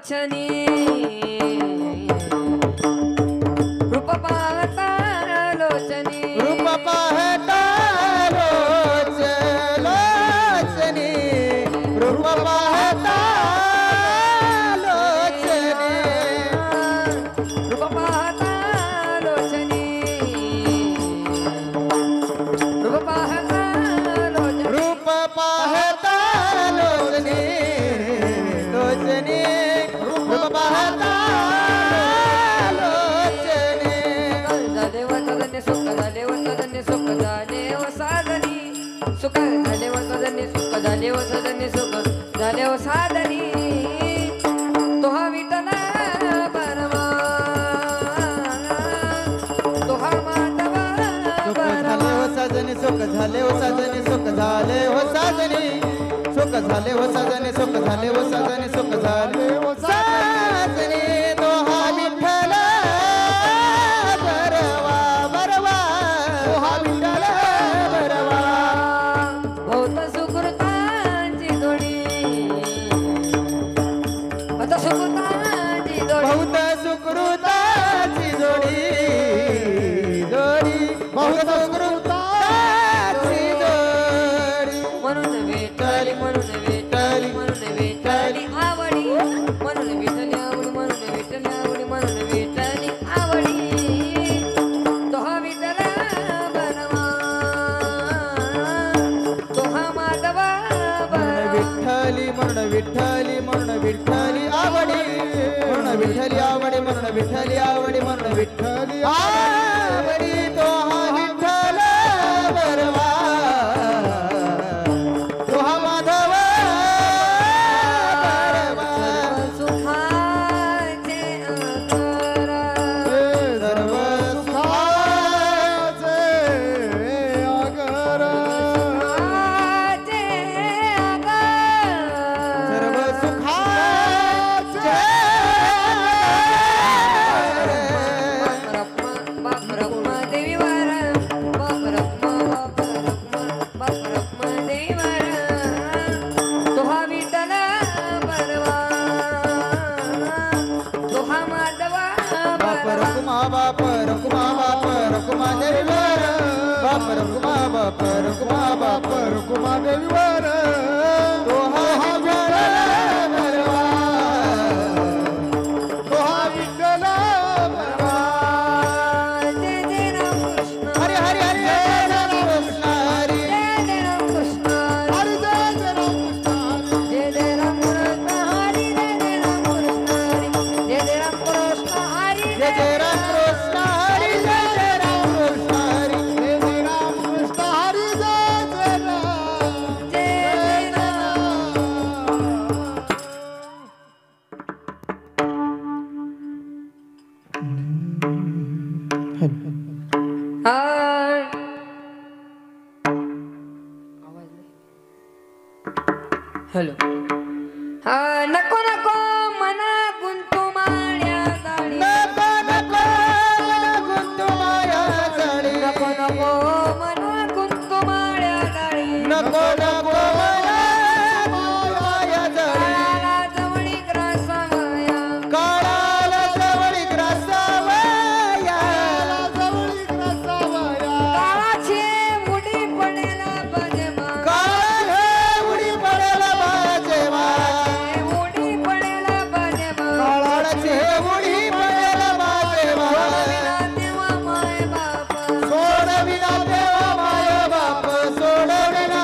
लोचनी रूप पाहता लोचनी रूप पाहता लोचनी रूप पाहता लोचनी रूप पाहता लोचनी रूप पाहता लोचनी रूप पाहता लोचनी लोचनी रूप पाहता लोचनी झाले वतने सुख झाले वतने सुख झाले व साधनी सुख झाले वतने सुख झाले व सजने सुख झाले व साधनी तोहा विठला परमा तोहा माधवा सुख झाले हो साजनी सुख झाले हो साजनी सुख झाले हो साजनी सुख झाले हो साजनी सुख झाले हो साजनी सुख झाले हो साजनी दोहा विठ्ठल बरवा बरवा दोहा विठ्ठल बरवा भौत सुकृतांची जोडी भौत सुकृतांची जोडी बहुत सुकृताची जोडी जोडी बहुत सुकृताची जोडी म्हणून विठ्ठली म्हणून विठ्ठली म्हणून विठ्ठली आवडी म्हणून विठ्ठली आवडी म्हणून विठ्ठली आवडी म्हणून विठ्ठली आवडी तोहा विठ्ठला बनवा तोहा माधवा बनवा विठ्ठली म्हणून विठ्ठली म्हणून विठ्ठली आवडी म्हणून विठ्ठली आवडी म्हणून विठ्ठली आवडी म्हणून विठ्ठली आवडी तोहा विठ्ठल बरवा तोहा माधव बरवा सुखाचे अकरा सर्व सुखाचे आगर सुखाचे अकरा सर्व सुखाचे बाप रखमा देवीवर बाप रखमा देवीवर तोहा विठ्ठल बरवा तोहा माधवा बाप बरवा रकुमा बाप रकुमा बाप रकुमा देवीवर बाप रकुमा बाप रकुमा बाप रकुमा देवीवर तोहा विठ्ठल बरवा तोहा विठ्ठल बरवा जय जय राम कृष्ण हरी हरी हरी जय राम कृष्ण हरी जय जय राम कृष्ण हरी जय राम कृष्ण हरी जय जय राम कृष्ण हरी जय जय राम कृष्ण हरी जय जय राम कृष्ण हरी जय जय राम कृष्ण हरी जय जय राम कृष्ण हरी जय जय राम कृष्ण हरी जय जय राम जय जय राम हॅलो हा नको नको मना गुंतू माळ्या जाळी नको नको गुंतू माया जाळी नको नको मना गुंतू माळ्या जाळी नको नको माया जाळी काळाला जवळी ग्रासावया काळाला जवळी ग्रासावया जवळी ग्रासावया काळाची उडी पडेला बजेमा काळ उडी पडेला बाजेवा उडी पडेला बजेमा काळाची उडी पडेला बाजेवा विना देवा माय बाप सोडविना देवा माय बाप सोडविना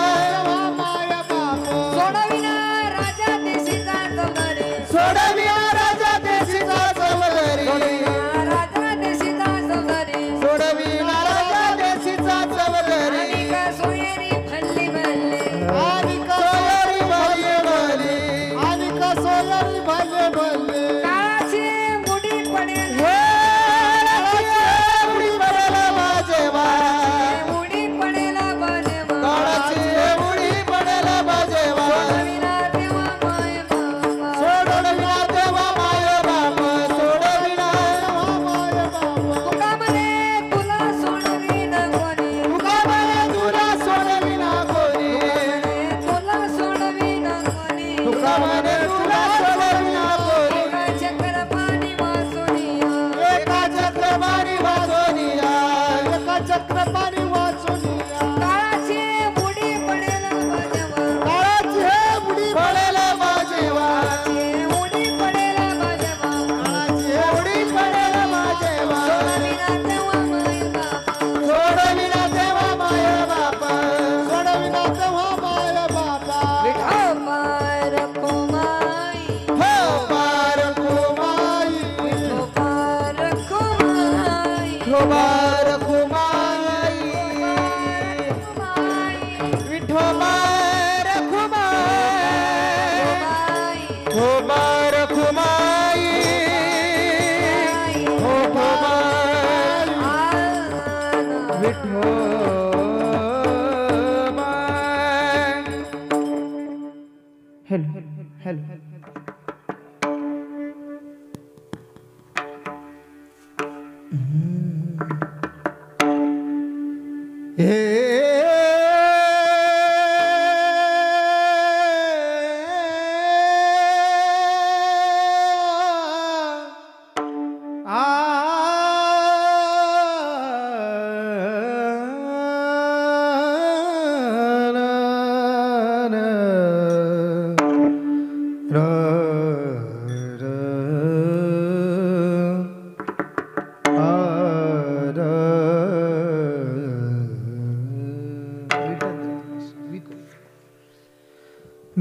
रखुमाई विठोबा रखुमाई विठोबा रखुमाई विठोबा विठोबा हेलो हेलो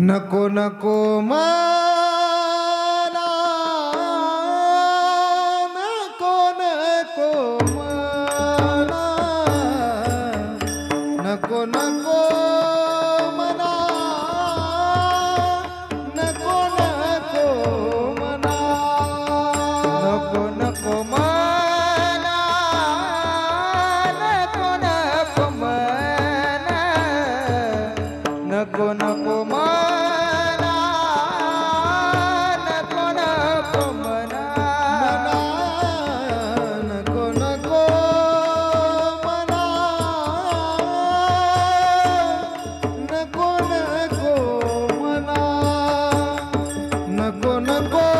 नको नको मला नको नको मला नको नको मला नको नको मला नको नको मला नको नको मला नको नको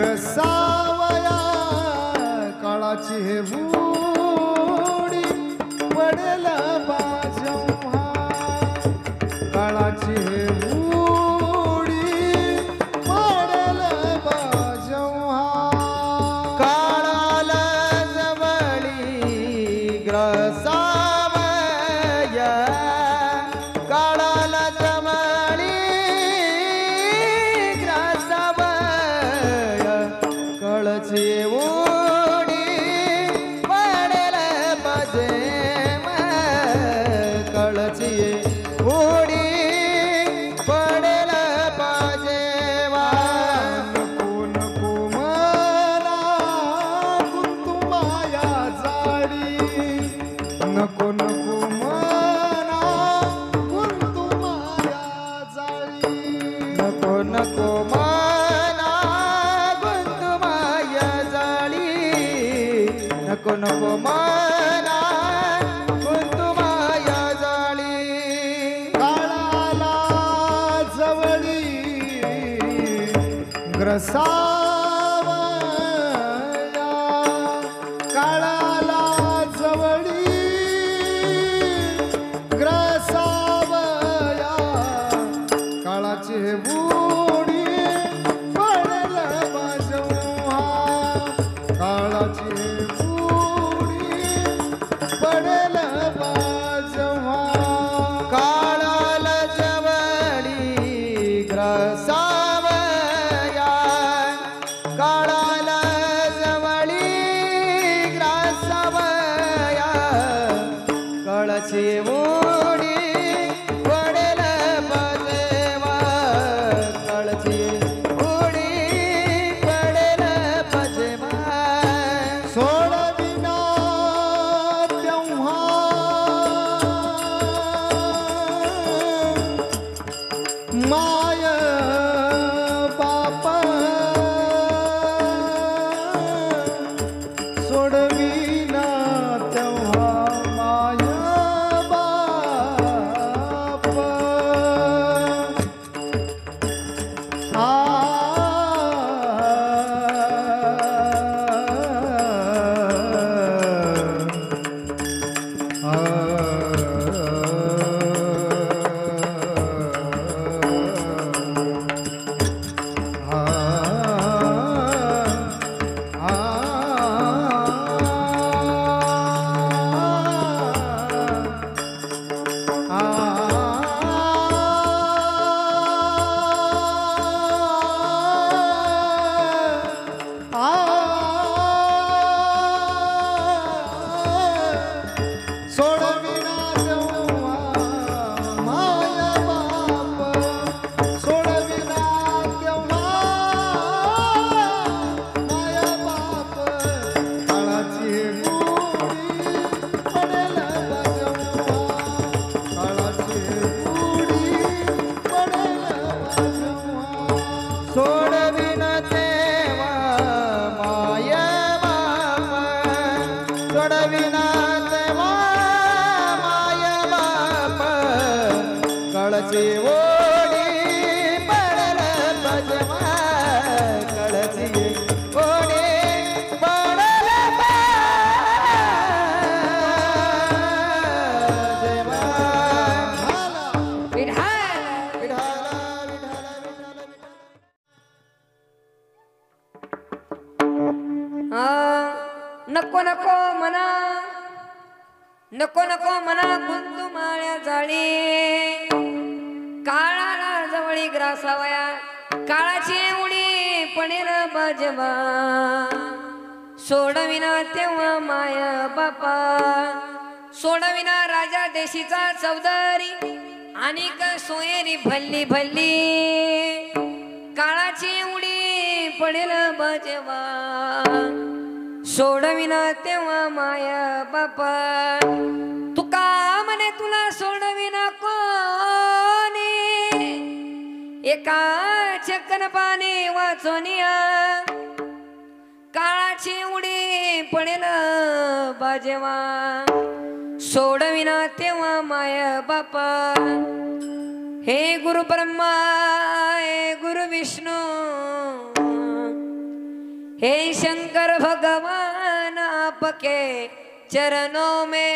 ग्रसावया काळाची हे बुडी पडेल बाजम्हा काळाची हे बुडी पडेल बाजम्हा काळाला जवळी ग्रसावया काळाला जवळी कळची उडी पडेल बाजे कळची उडी पडेल बाजे नको नको मला कुंतुमाया जाडी नको नको मला कुंतुमाया जाडी नको नको नको नको मला कुंतुमाया जाळी काळाला जवळी ग्रसावया काळाला जवळी ग्रसावया काळाची बुडी पडेल बाजम्हा काळाची पडेल बाजम्हा काळाला जवळी ग्रसावया काळाला जवळी ग्रसावया काळाची उडी पडेल बाजम्हा काळाची उडी पडेल बाजम्हा सोडविना माय बाप सोडविना तेव्हा नको नको मना गुंतू माळ्या जाळी काळाला जवळी ग्रासावया काळाची उडी पडेल बाजवा सोडविना तेव्हा माया बापा सोडविना राजा देशीचा चौदारी आणि सोयरी भल्ली भल्ली काळाची उडी पडेल बाजवा सोडविना तेव्हा माया बापा तुका म्हणे तुला सोडविना कोणी एका चक्कन पाणी वाचोनिया काळाची उडी पडेल बाजेवा सोडविना तेव्हा माया बापा हे गुरु ब्रह्मा हे गुरु विष्णू हे शंकर भगवान आपके चरणों में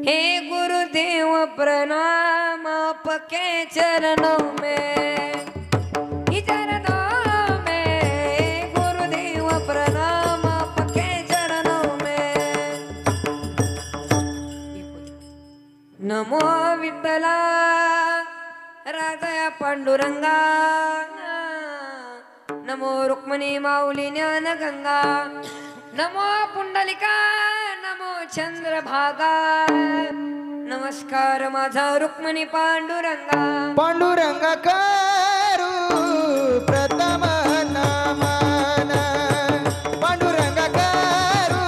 हे गुरुदेव प्रणाम आपके चरणों में ही चरणों में गुरुदेव प्रणाम आपके चरणों में नमो विठ्ठला राजा पांडुरंगा नमो रुक्मिणी माऊली ज्ञान गंगा नमो पुंडलिका नमो चंद्रभागा नमस्कार माझा रुक्मिणी पांडुरंगा पांडुरंगा करू प्रथम नमन पांडुरंगा करू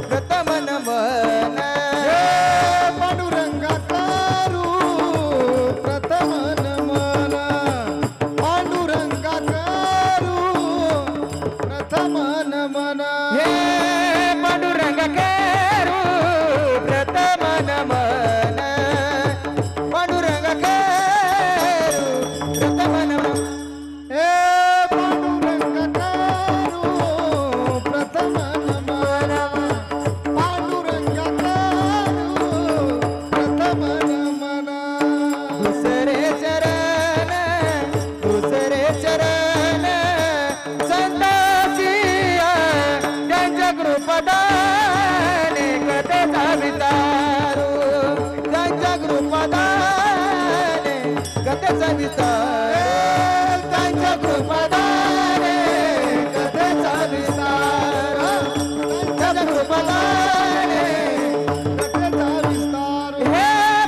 प्रथम नमन पांडुरंगा करू प्रथम नमन पांडुरंगा करू प्रथम नमन हे पांडुरंगा करू प्रथम नमन पांडुरंगा करू प्रथम नमन हे पांडुरंगा करू प्रथम नमन पांडुरंगा करू प्रथम नमन दुसरे चरण संतांची त्यांच्या कृपदाने कथेचा विस्तारू त्यांच्या कृपदाने कथेचा विस्तार त्यांच्या कृपदाने कथेचा विस्तार त्यांच्या कृपदाने कथेचा विस्तार हे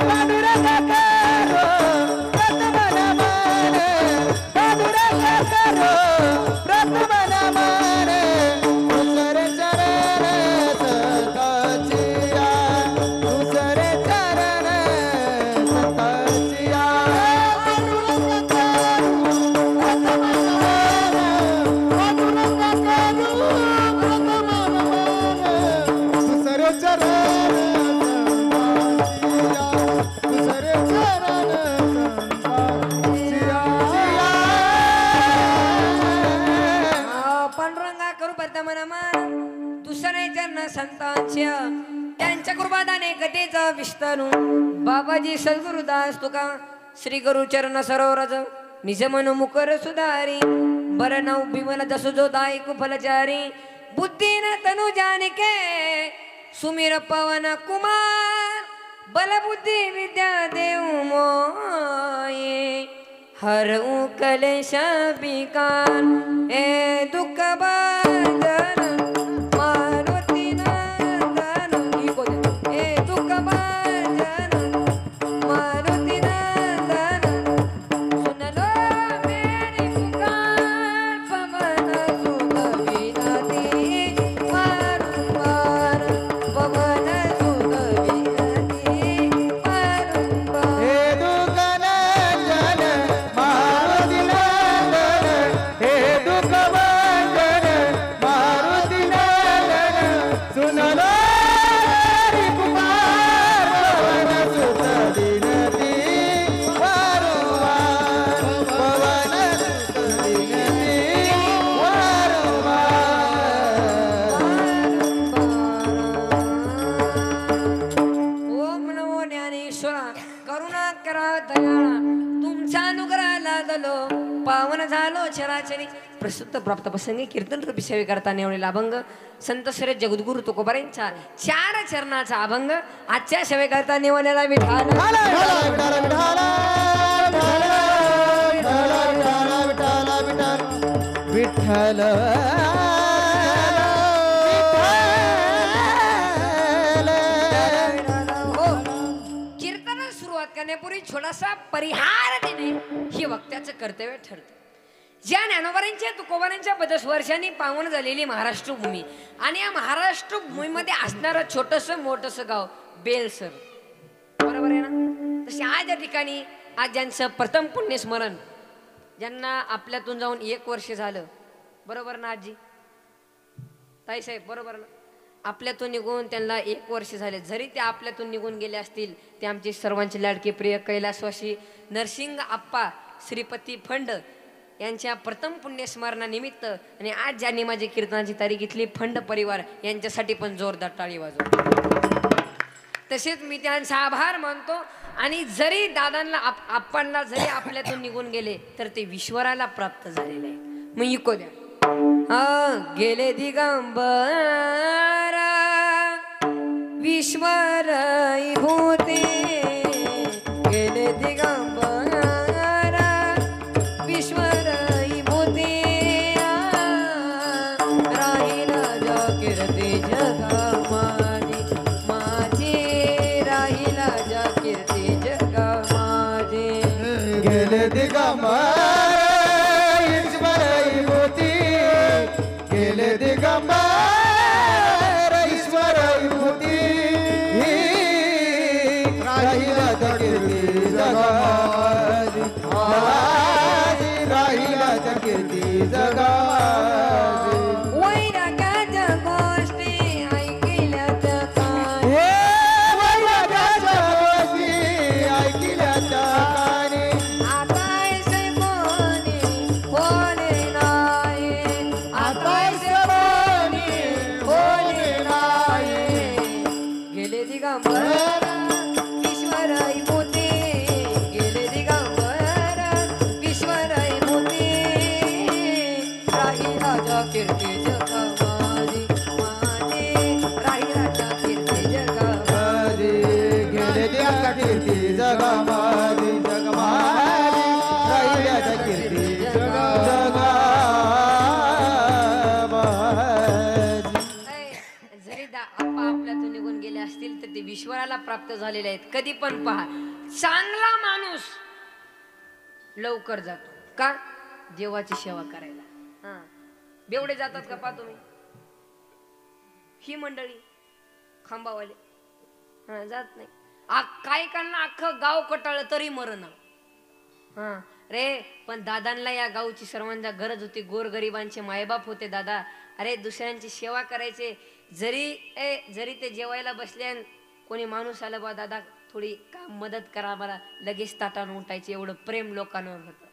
पांडुरंगा करो प्रथम नमन पांडुरंगा करो प्रथम नमन दुसरे चरण संतांची दुसरे चरण संतांची पांडुरंगा करू प्रथम नमन पांडुरंगा करू प्रथम नमन दुसरे चरण दुसरे चरण पांडुरंगा करू प्रथम नमन दुसरे चरण संतांच्या त्यांच्या कृपादाने कथेचा विस्तारू बाबाजी सद्गुरुदास तुका श्री गुरु चरण सरोवरज निज मन मुकर सुधारी बर नऊ बिमल जसो जो दायक फलचारी बुद्धीन तनु जानिके सुमिर पवन कुमार बल बुद्धि विद्या देव मोये हर कलेश बिकार ए दुख बांधन मारुति नंदन ए दुख बांधन मारुति नंदन सुन लो मेरी पुकार पवन सुत विनती बारंबार पवन सुत विनती बारंबार हे दुःखनंदन मारुती नंदन हे दुःख भंजन वाचनी प्रसिद्ध प्राप्त प्रसंगी कीर्तन रूपी सेवे करता निवडलेला अभंग संत श्री जगद्गुरु तुकोबारांचा 4 चरणाचा अभंग आजच्या सेवे करता निवडलेला विठाल विठ्ठल कीर्तनाला सुरुवात करण्यापूर्वी छोटासा परिहार देणे हे वक्त्याचं कर्तव्य ठरतं. ज्या ज्ञानोबारांच्या तुकोबारांच्या 50 वर्षांनी पावन झालेली महाराष्ट्र भूमी आणि या महाराष्ट्र भूमीमध्ये असणारं छोटस मोठस गाव बेलसर बरोबर आहे ना. तसे आज या ठिकाणी आज ज्यांचं प्रथम पुण्यस्मरण ज्यांना आपल्यातून जाऊन 1 वर्ष झालं बरोबर ना आजी ताईसाहेब बरोबर ना. आपल्यातून निघून त्यांना 1 वर्ष झाले. जरी ते आपल्यातून निघून गेले असतील ते आमचे सर्वांचे लाडके प्रिय कैलासवासी नरसिंग आप्पा श्रीपती फंड यांच्या प्रथम पुण्यस्मरणानिमित्त आणि आज ज्यांनी माझी कीर्तनाची तारीख घेतली फंड परिवार यांच्यासाठी पण जोरदार टाळी वाजव. तसेच मी त्यांचा आभार मानतो. आणि जरी दादांना आप्पांना जरी आपल्यातून निघून गेले तर ते विश्वराला प्राप्त झालेले आहे. मग इको द्या गेले दिगंबर विश्वर होते गेले दिगंबर विश्वर होते राहील कीर्ती जगा माझी राहील कीर्ती जगा माझे गेले दिगंबर ईश्वरई होती गेले दिगंबर ईश्वरई होती राहिला कीर्ती जगाची राहिला कीर्ती जगाची वैराग्याच्या गोष्टी ऐकल्या वैराग्याच्या गोष्टी ऐकल्या कानी आता ऐसे कोणी कोणी नाही आता ऐसे कोणी कोणी नाही गेले दिगंबर ईश्वराई मोती गेले दिगंबर ईश्वराई मोती राही राजा कीर्ती जगा माझी माझी राही राजा कीर्ती जगा माझी गेले देवा कीर्ती जगा माझी जग माझी राहिल्या कीर्ती जगा माझी. जरी आप्पा आपल्यातून निघून गेले असतील तर ते विश्वराला प्राप्त झालेले आहेत. कधी पण पहा चांगला माणूस लवकर जातो का देवाची सेवा करायला. बेवडे जातात का पहा तुम्ही ही मंडळी खांबावाले जात नाही. काही काढणं अख्खं गाव कटाळलं तरी मरण रे. पण दादांना या गावची सर्वांना गरज होती. गोरगरिबांचे मायबाप होते दादा. अरे दुसऱ्यांची सेवा करायचे. जरी ते जेवायला बसले आणि कोणी माणूस आला बा दादा थोडी काम मदत करा मला लगेच ताटानं उठायचे. एवढं प्रेम लोकांवर होतं.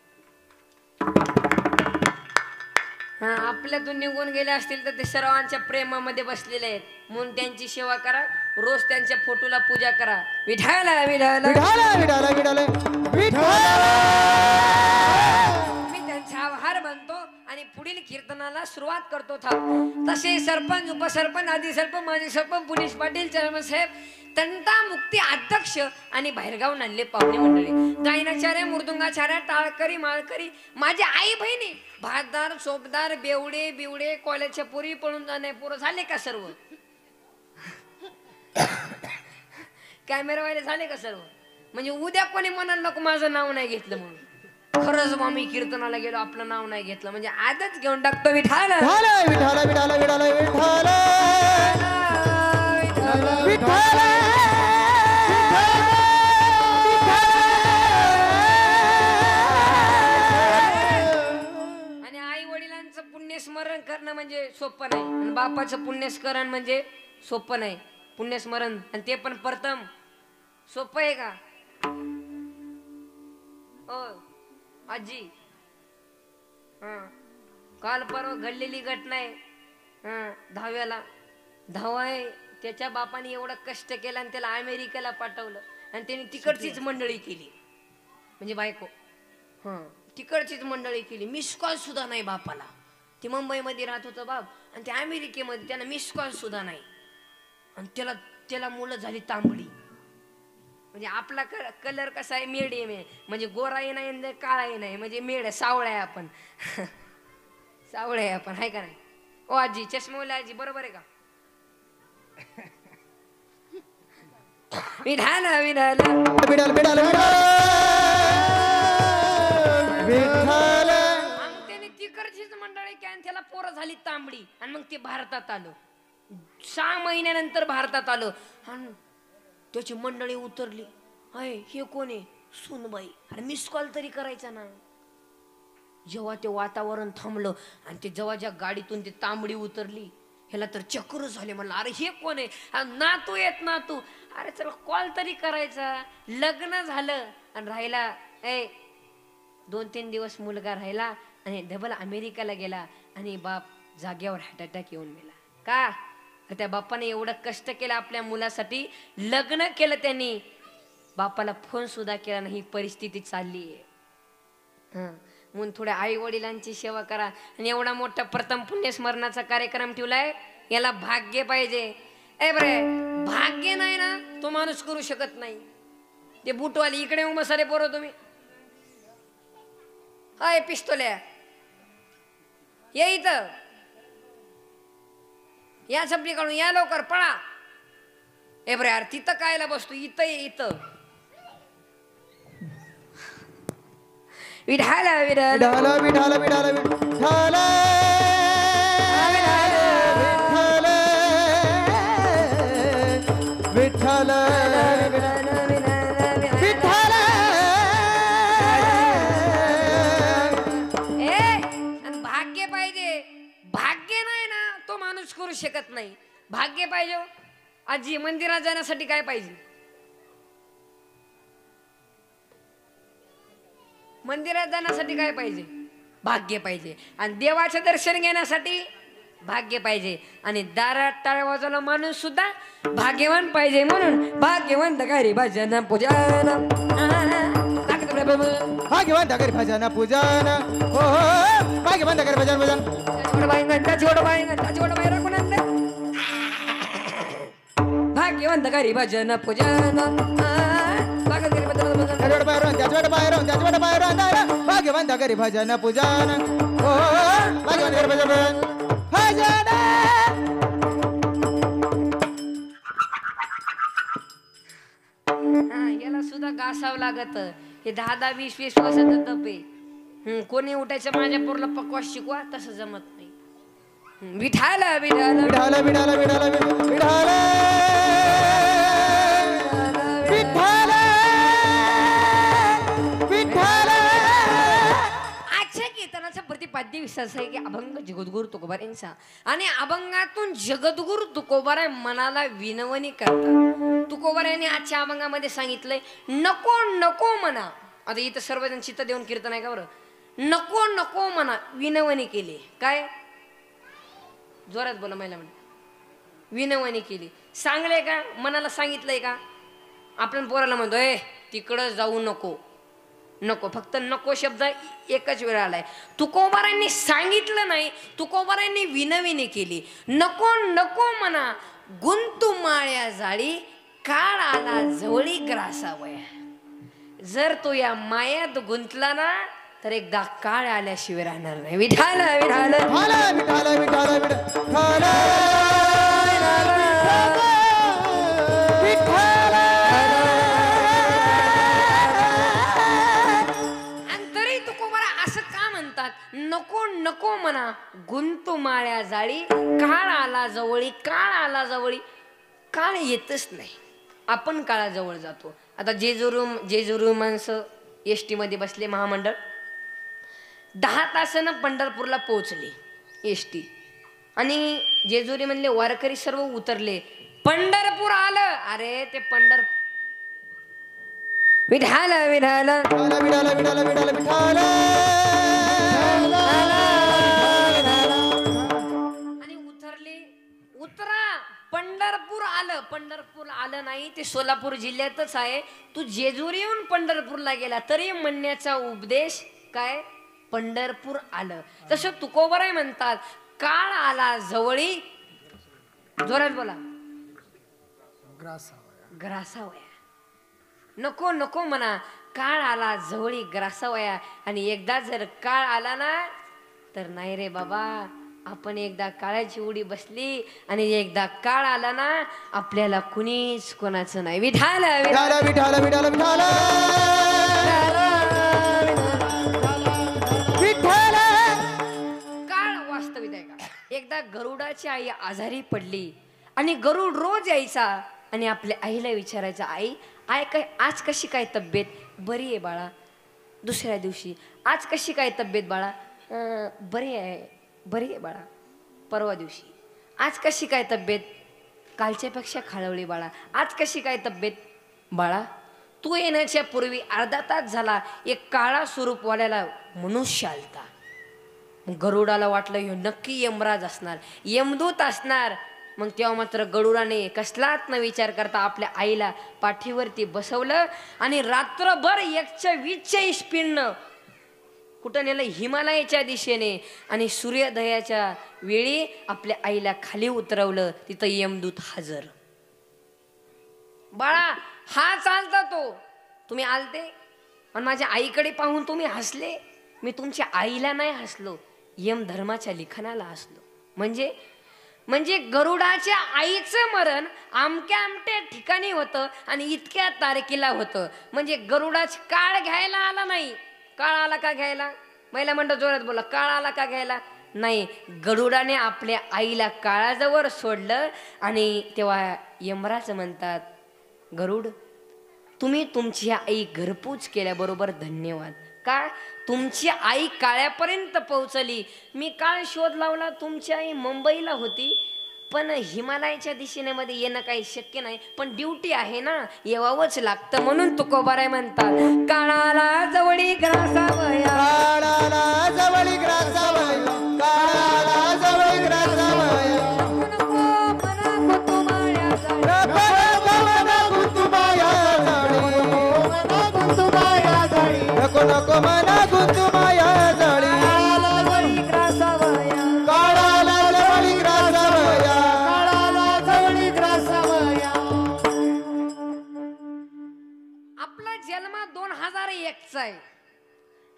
आपल्यातून निघून गेले असतील तर ते सर्वांच्या प्रेमामध्ये बसलेले आहेत. म्हणून त्यांची सेवा करा. रोज त्यांच्या फोटोला पूजा करा. विठाला विठाला विठाला विठाला विठाला मी त्यांचा आभार मानतो आणि पुढील कीर्तनाला सुरुवात करतो. तसे सरपंच उपसरपंच आदी सरपंच माजी सरपंच पोलीस पाटील चेअरमन साहेब तंटा मुक्ती अध्यक्ष आणि बाहेरगावून आणले पाहुणे मंडळी गायनाचार्य मृदुंगाचार्य टाळकरी माळकरी माझे आई बहिणी भातदार चोपदार बेवडे बिवडे कॉलेजच्या पोरी पळून जाणे पोरं झाले का सर्व कॅमेरावाले झाले का सर्व. म्हणजे उद्या कोणी म्हणाल नको माझं नाव नाही घेतलं म्हणून. खरंच मग मी कीर्तनाला गेलो आपलं नाव नाही घेतलं म्हणजे आजच घेऊन टाकतो. विठाला विठाला विठाला विठाला विठाला विठाला विठाला आणि आई वडिलांचं पुण्यस्मरण करणं म्हणजे सोपं नाही आणि बापाचं पुण्यस्मरण म्हणजे सोपं नाही. पुण्यस्मरण आणि ते पण प्रथम सोपं आहे का आजी. काल परवा घडलेली घटना आहे. 10व्याला धावाय त्याच्या बापाने एवढं कष्ट केलं आणि त्याला अमेरिकेला पाठवलं आणि त्यांनी तिकडचीच मंडळी केली म्हणजे बायको. तिकडचीच मंडळी केली. मिस कॉल सुद्धा नाही बापाला. ती मुंबईमध्ये राहत होतं बाप आणि ते अमेरिकेमध्ये, त्यांना मिस कॉल सुद्धा नाही. आणि त्याला मुलं झाली तांबडी. म्हणजे आपला कलर कसा आहे, मिडियम आहे. म्हणजे गोराही नाही आणि काळाही नाही, म्हणजे मेड आहे, सावळा आहे आपण. सावळे आहे आपण, आहे का नाही? ओ आजी, चष्मावली आजी, बरोबर आहे का? विधान विधान विठाल विठाल विठाल. मग त्याने तिकडचीच मंडळी की आणि त्याला पोरं झाली तांबडी. आणि मग ते भारतात आलो. 6 महिन्यानंतर भारतात आलो आणि त्याची मंडळी उतरली. अय हे कोण आहे? सुनबाई. अरे मिस कॉल तरी करायचा ना. जेव्हा ते वातावरण थांबलं आणि ते जेव्हा ज्या गाडीतून ते तांबडी उतरली, ह्याला तर चक्र झाले. म्हणलं अरे हे कोण आहे? नातू येत नातू. अरे चला कॉल तरी करायचा. लग्न झालं आणि राहिला 2-3 दिवस मुलगा राहिला आणि डबल अमेरिकाला गेला आणि बाप जाग्यावर हार्ट अटॅक येऊन गेला. का? त्या बापाने एवढं कष्ट केलं आपल्या मुलासाठी, लग्न केलं त्यांनी, बापाला फोन सुद्धा केला नाही. परिस्थिती चालली आहे. म्हणून थोड्या आई वडिलांची सेवा करा. आणि एवढा मोठा प्रथम पुण्यस्मरणाचा कार्यक्रम ठेवलाय, याला भाग्य पाहिजे. बरे भाग्य नाही ना तो माणूस करू शकत नाही. ते बुटवाली इकडे उभं सारे पोरं तुम्ही. हाय पिस्तोल्या ये इथं, या चपली काढून या लवकर पळा. बरे यार तिथं कायला बसतो, इथं ये इथं. विठाला विठाला विठाल विठाल विठाल विठाल विठाल. भाग्य पाहिजे. भाग्य नाही ना तो माणूस करू शकत नाही. भाग्य पाहिजे. आजी मंदिरात जाण्यासाठी काय पाहिजे? मंदिरात जाण्यासाठी काय पाहिजे? भाग्य पाहिजे. आणि देवाचं दर्शन घेण्यासाठी भाग्य पाहिजे. आणि दारात टाळ वाजवला माणूस सुद्धा भाग्यवान पाहिजे. म्हणून भाग्यवंत घरी भजन पूजन, भाग्यवंत घरी भजन पूजन. हो भाग्यवंत घरी भजन पूजन. भाग्यवंत घरी भजन पूजन, भाग्यवंत घरी भजन पूजन. हो भाग्यवंत घरी भजन भजन. याला सुद्धा घासावं लागत. हे 10-10, 20-20 वर्षाचं तप आहे. कोणी उठायचं माझ्या पोरला पकवास शिकवा, तसं जमत नाही. विठाला विठाला विठाल विठाल विठाल विठाल विठाल विठाल. आजच्या कीर्तनाचा प्रतिपाद्य विश्वास आहे की अभंग जगद्गुरु तुकोबार यांचा. आणि अभंगातून जगद्गुरु तुकोबार मनाला विनवणी करतात. तुकोबार यांनी आजच्या अभंगामध्ये सांगितलंय, नको नको म्हणा. आता इथं सर्वजण चित्त देऊन कीर्तन आहे का बरं? नको नको म्हणा, विनवणी केली. काय? जोरात बोला महिला म्हणे. विनवणी केली. सांगले का? मनाला सांगितलंय का? आपण पोराला म्हणतोय तिकडं जाऊ नको. नको, फक्त नको शब्द एकच वेळा आलाय. तुकोबारांनी सांगितलं नाही, तुकोबारांनी विनवणी केली. नको नको म्हणा, गुंतू माळ्या जाळी, काळ आला जवळी ग्रासावया. जर तो या मायात गुंतला ना तर एकदा काळ आल्याशिवाय राहणार नाही. विठाल विठाल विठाल विठाल विठाल विठाल विठाल. आणि तरी तुकोबारा असं का म्हणतात? नको नको म्हणा, गुंतू माळ्या जाळी, काळ आला जवळी. काळ आला जवळी, काळ येतच नाही, आपण काळाजवळ जातो. आता जेजुरी माणसं एसटी मध्ये बसले, महामंडळ 10 तासानं पंढरपूरला पोहोचले एसटी. आणि जेजुरी म्हणले वारकरी सर्व उतरले. पंढरपूर आलं. अरे ते विठाल विठाल विठाल विठाल विठाल विठाल. आणि उतरले. उतरा, पंढरपूर आलं. पंढरपूर आलं नाही, ते सोलापूर जिल्ह्यातच आहे. तू जेजुरीहून पंढरपूरला गेला तरी म्हणण्याचा उपदेश काय पंढरपूर आलं. तसं तुकोबराय म्हणतात काळ आला जवळी, जोरात बोला, ग्रासावया. नको नको म्हणा, काळ आला जवळी ग्रासावया. आणि एकदा जर काळ आला ना तर नाही रे बाबा, आपण एकदा काळाची उडी बसली आणि एकदा काळ आला ना आपल्याला कुणीच कोणाचं नाही. विठाल विठाल विठाल विठाल विठाल विठाल. काळ वास्तविक आहे का? एकदा गरुडाची आई आजारी पडली आणि गरुड रोज यायचा आणि आपल्या आईला विचारायचा, आई आई काय आज कशी काय तब्येत? बरी आहे बाळा. दुसऱ्या दिवशी आज कशी काय तब्येत बाळा? बरी आहे बरी आहे बाळा. परवा दिवशी आज कशी काय तब्येत? कालच्यापेक्षा खाळवली बाळा. आज कशी काय तब्येत बाळा? तू येण्याच्या पूर्वी अर्धा तास झाला एक काळा स्वरूपवाल्याला मनुष्य आलता. गरुडाला वाटलं ह्यो नक्की यमराज असणार, यमदूत असणार. मग तेव्हा मात्र गरुडाने कसलाच न विचार करता आपल्या आईला पाठीवरती बसवलं आणि रात्रभर 120 स्पीडनं कुठं नेलं? हिमालयाच्या दिशेने. आणि सूर्योदयाच्या वेळी आपल्या आईला खाली उतरवलं. तिथं यमदूत हजर. बाळा हा चालता तो, तुम्ही आलते आणि माझ्या आईकडे पाहून तुम्ही हसले. मी तुमच्या आईला नाही हसलो, यम धर्माच्या लिखाणाला हसलो. म्हणजे गरुडाच्या आईचं मरण आमक्या आमट्या ठिकाणी होतं आणि इतक्या तारखेला होतं. म्हणजे गरुडाच काळ घ्यायला आला नाही. काळ आला का घ्यायला? महिला म्हणतो जोरात बोला, काळ आला का घ्यायला? नाही, गरुडाने आपल्या आईला काळाजवळ सोडलं. आणि तेव्हा यमराज म्हणतात, गरुड तुम्ही तुमची आई घरपूज केल्याबरोबर धन्यवाद. का? तुमची आई काळ्यापर्यंत पोहोचली. मी काळ शोध लावला, तुमची आई मुंबईला होती, पण हिमालयाच्या दिशेनेमध्ये येणं काही शक्य नाही. पण ड्युटी आहे ना, येवावंच लागतं. म्हणून तुकोबाराय म्हणतात काळाला जवळी ग्रासावया, काळाला जवळी ग्रासावया, काळाला जवळी ग्रासावया. नको मना कुतुमाया जाळी, नको नको मना गुंतुमाया जाळी. जवळी ग्रासावया, काळाला जवळी ग्रासावया, काळाला जवळी ग्रासावया. आपला जन्म 2001चा आहे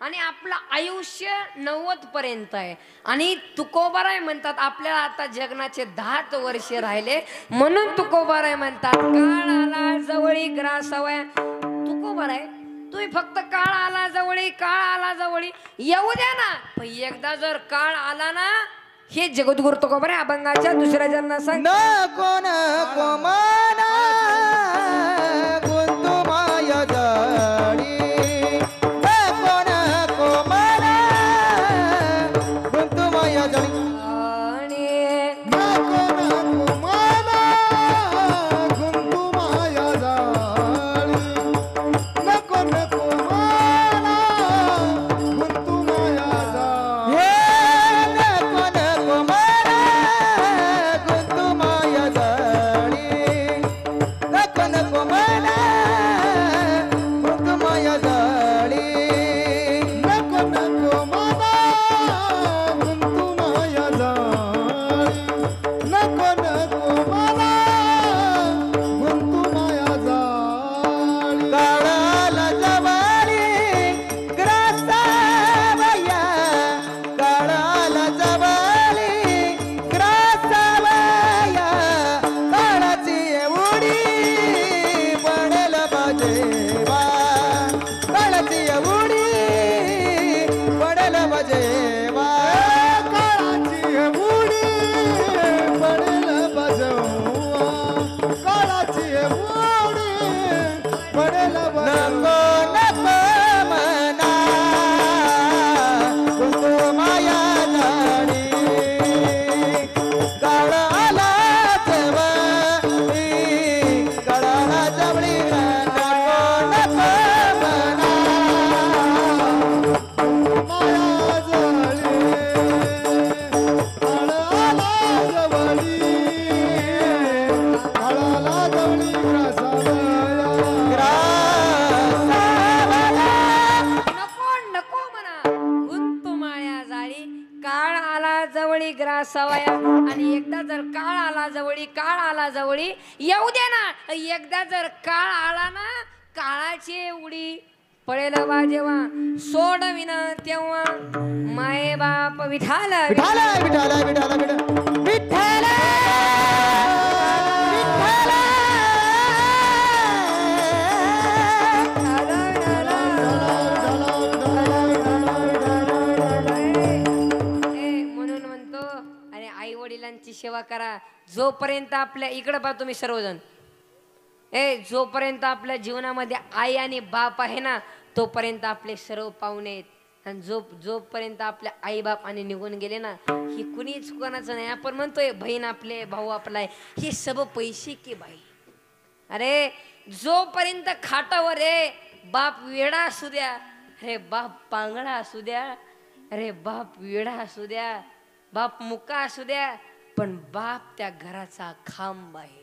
आणि आपलं आयुष्य 90 पर्यंत आहे. आणि तुकोबाराय म्हणतात आपल्याला आता जगनाचे 10 वर्ष राहिले. म्हणून तुकोबाराय म्हणतात काळाला जवळी ग्रासावया. तुकोबाराय तुम्ही फक्त काळ आला जवळी, काळ आला जवळी येऊ द्या ना, पण एकदा जर काळ आला ना, हे जगद्गुरु तुकोबाराय अभंगाच्या दुसऱ्या जन्मात सांग, नको नको मना गुंतुमाया जाळी, नको नको मना गुंतुमाया जाळी. नको नको मला गुंतुमाया जाळी, नको नको मला गुंतुमाया जाळी. हे नको नको मना गुंतुमाया जाळी, नको नको मना गुंतुमाया जाळी. नको नको मला गुंतुमाया जाळी, नको नको मला गुंतुमाया जाळी. काळाला जवळी ग्रासावया, काळाला जवळी ग्रासावया. काळाची एवढी पडेल बजेवा, काळाची एवढी पडेल बजेवा. काळाची उडी पडेल बजवा, काळाची उडी पडेल नको नको मना गुंतुमाया जाळी, काळाला जवळी, काळाला जवळी. नको काळ आला जवळी येऊ दे ना एकदा जर काळ आला ना काळाची उडी पळेल बा जेव्हा सोडविन तेव्हा माये बाप विठाल विठाला विठाला विठाला विठाला विठाला म्हणून म्हणतो अरे आई वडिलांची सेवा करा जोपर्यंत आपल्या इकडे पहा तुम्ही सर्वजण जोपर्यंत आपल्या जीवनामध्ये आई आणि बाप आहे ना तोपर्यंत आपले सर्व पाहुणे आहेत आणि जोपर्यंत आपल्या आई बाप आणि निघून गेले ना ही कुणीच कोणाचं नाही आपण म्हणतोय बहीण आपले भाऊ आपला हे सब पैसे की बाई अरे जोपर्यंत खाटावर रे बाप वेडा असू द्या अरे बाप पांगळा असू द्या अरे बाप वेडा असू द्या बाप मुका असू द्या पण बाप त्या घराचा खांब आहे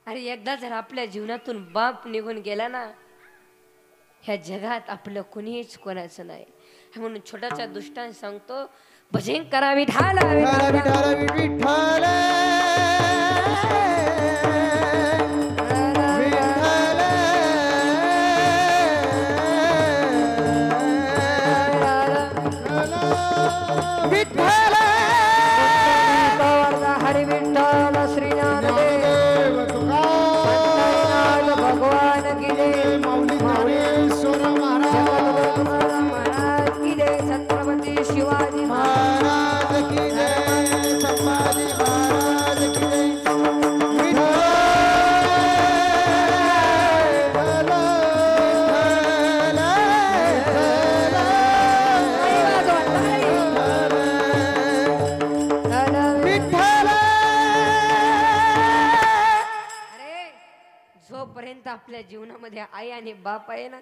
अरे एकदा जर आपल्या जीवनातून बाप निघून गेला ना ह्या जगात आपलं कुणीच कोणाचं नाही म्हणून छोट्याच्या दृष्टाने सांगतो भजन करा विठाल विठाला विठाला विठाला हरी विठ्ठल श्री ज्ञानदेव भगवान की जय ज्ञानेश्वर महाराज की जय छत्रपती शिवाजी महाराज की जय संभाजी महाराज की जय जोपर्यंत आपल्या जीवनामध्ये आई आणि बाप आहे ना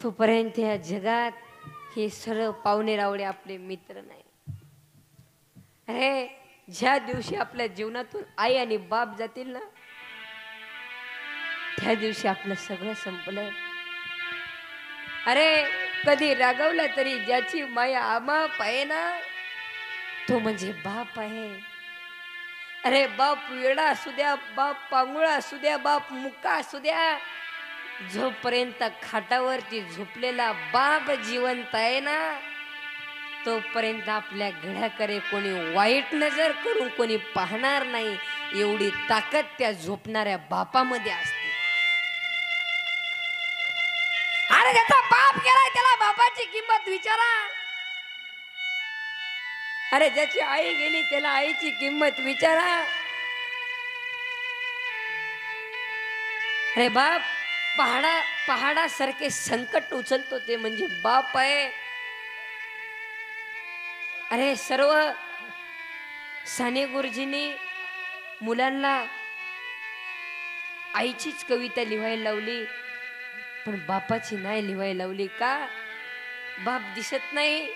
तोपर्यंत या जगात हे सर्व पाहुणे रावळे आपले मित्र नाही अरे ज्या दिवशी आपल्या जीवनातून आई आणि बाप जातील ना त्या दिवशी आपलं सगळं संपलं अरे कधी रागवला तरी ज्याची माया आमाप आहे ना तो म्हणजे बाप आहे अरे बाप वेडा असू द्या बाप पांगुळा असू द्या बाप मुका असू द्या जोपर्यंत खाटावरती झोपलेला बाप जिवंत आहे ना तोपर्यंत आपल्या घड्याकडे कोणी वाईट नजर करून कोणी पाहणार नाही एवढी ताकद त्या झोपणाऱ्या बापामध्ये असते अरे ज्याचा बाप गेलाय त्याला बापाची किंमत विचारा अरे ज्याची आई गेली त्याला आईची किंमत विचारा अरे बाप पहाडासारखे संकट उचलतो ते म्हणजे बाप आहे अरे सर्व साने गुरुजींनी मुलांना आईचीच कविता लिहायला लावली पण बापाची नाही लिहायला लावली का बाप दिसत नाही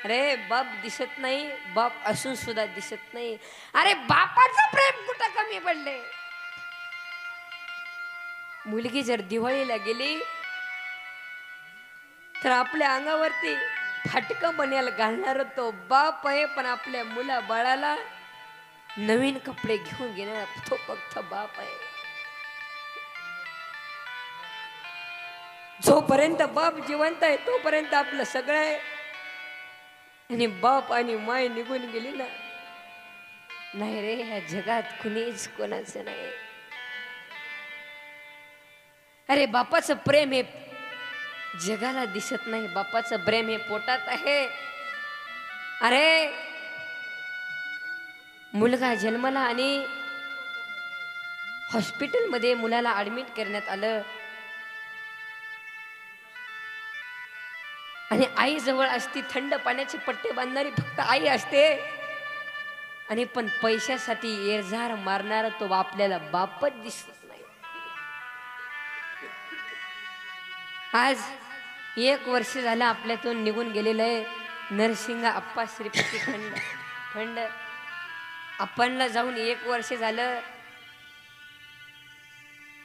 अरे बाप दिसत नाही बाप असून सुद्धा दिसत नाही अरे बापाचं प्रेम कुठं कमी पडले मुलगी जर दिवाळीला गेली तर आपल्या अंगावरती फाटकं बनेल घालणार तो बाप आहे पण आपल्या मुला बाळाला नवीन कपडे घेऊन घेणार तो फक्त बाप आहे जोपर्यंत बाप जिवंत आहे तोपर्यंत आपलं सगळं आहे आणि बाप आणि माय निघून गेली ना नाही रे ह्या जगात कुणीच कोणाचं नाही अरे बापाचं प्रेम हे जगाला दिसत नाही बापाचं प्रेम हे पोटात आहे अरे मुलगा जन्माला आणि हॉस्पिटलमध्ये मुलाला ऍडमिट करण्यात आलं आणि आई जवळ असती थंड पाण्याचे पट्टे बांधणारी फक्त आई असते आणि पण पैशासाठी एरझार मारणारा तो आपल्याला बापच दिसत नाही आज 1 वर्ष झालं आपल्यातून निघून गेलेलं आहे नरसिंग आप्पा श्रीपती खंड आपणला जाऊन 1 वर्ष झालं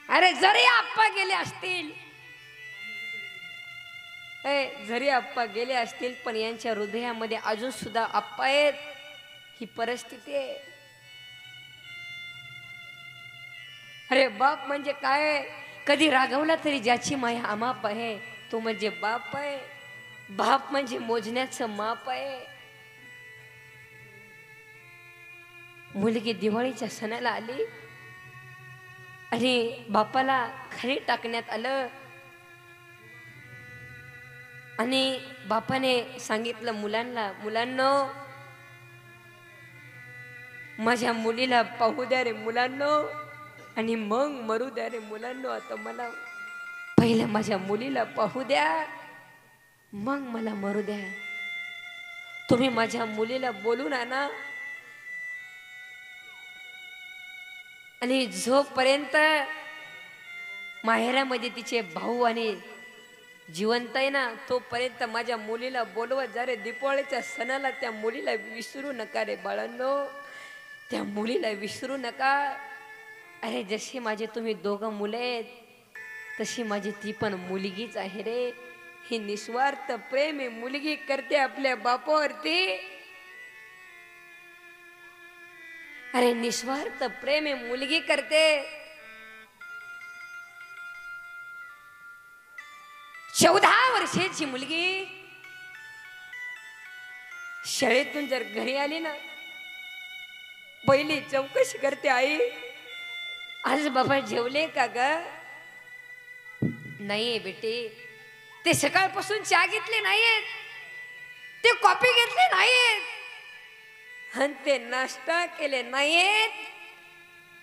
अरे जरी आप्पा गेले असतील जरी आप्पा गेले असतील पण यांच्या हृदयामध्ये अजून सुद्धा आप्पा आहेत, ही परिस्थिती आहे. अरे बाप म्हणजे काय, कधी रागवला तरी ज्याची माया अमाप आहे तो म्हणजे बाप आहे. बाप म्हणजे मोजण्याचं माप आहे. मुलगी दिवाळीच्या सणाला आली आणि बापाला खाली टाकण्यात आलं आणि बापाने सांगितलं मुलांनो माझ्या मुलीला पाहू द्या रे मुलांनो, आणि मग मरू द्या रे मुलांनो. आता मला पहिलं माझ्या मुलीला पाहू द्या, मग मला मरू द्या. तुम्ही माझ्या मुलीला बोलून आणा आणि जोपर्यंत माहेरामध्ये तिचे भाऊ आणि जिवंत आहे ना तोपर्यंत माझ्या मुलीला बोलवत जा रे. दीपावलीच्या सणाला त्या मुलीला विसरू नका रे बाळांनो, त्या मुलीला विसरू नका. अरे जशी माझे तुम्ही दोघं मुलं आहेत तशी माझी ती पण मुलगीच आहे रे. ही निस्वार्थ प्रेम आहे, मुलगी करते आपल्या बापावरती. अरे निस्वार्थ प्रेम आहे, मुलगी करते. 14 वर्षाची मुलगी शाळेतून जर घरी आली ना पहिली चौकशी करते, आई आज बाबा जेवले का ग? नाही बेटे, ते सकाळपासून चहा घेतले नाहीयेत, ते कॉफी घेतले नाहीयेत आणि ते नाश्ता केले नाहीयेत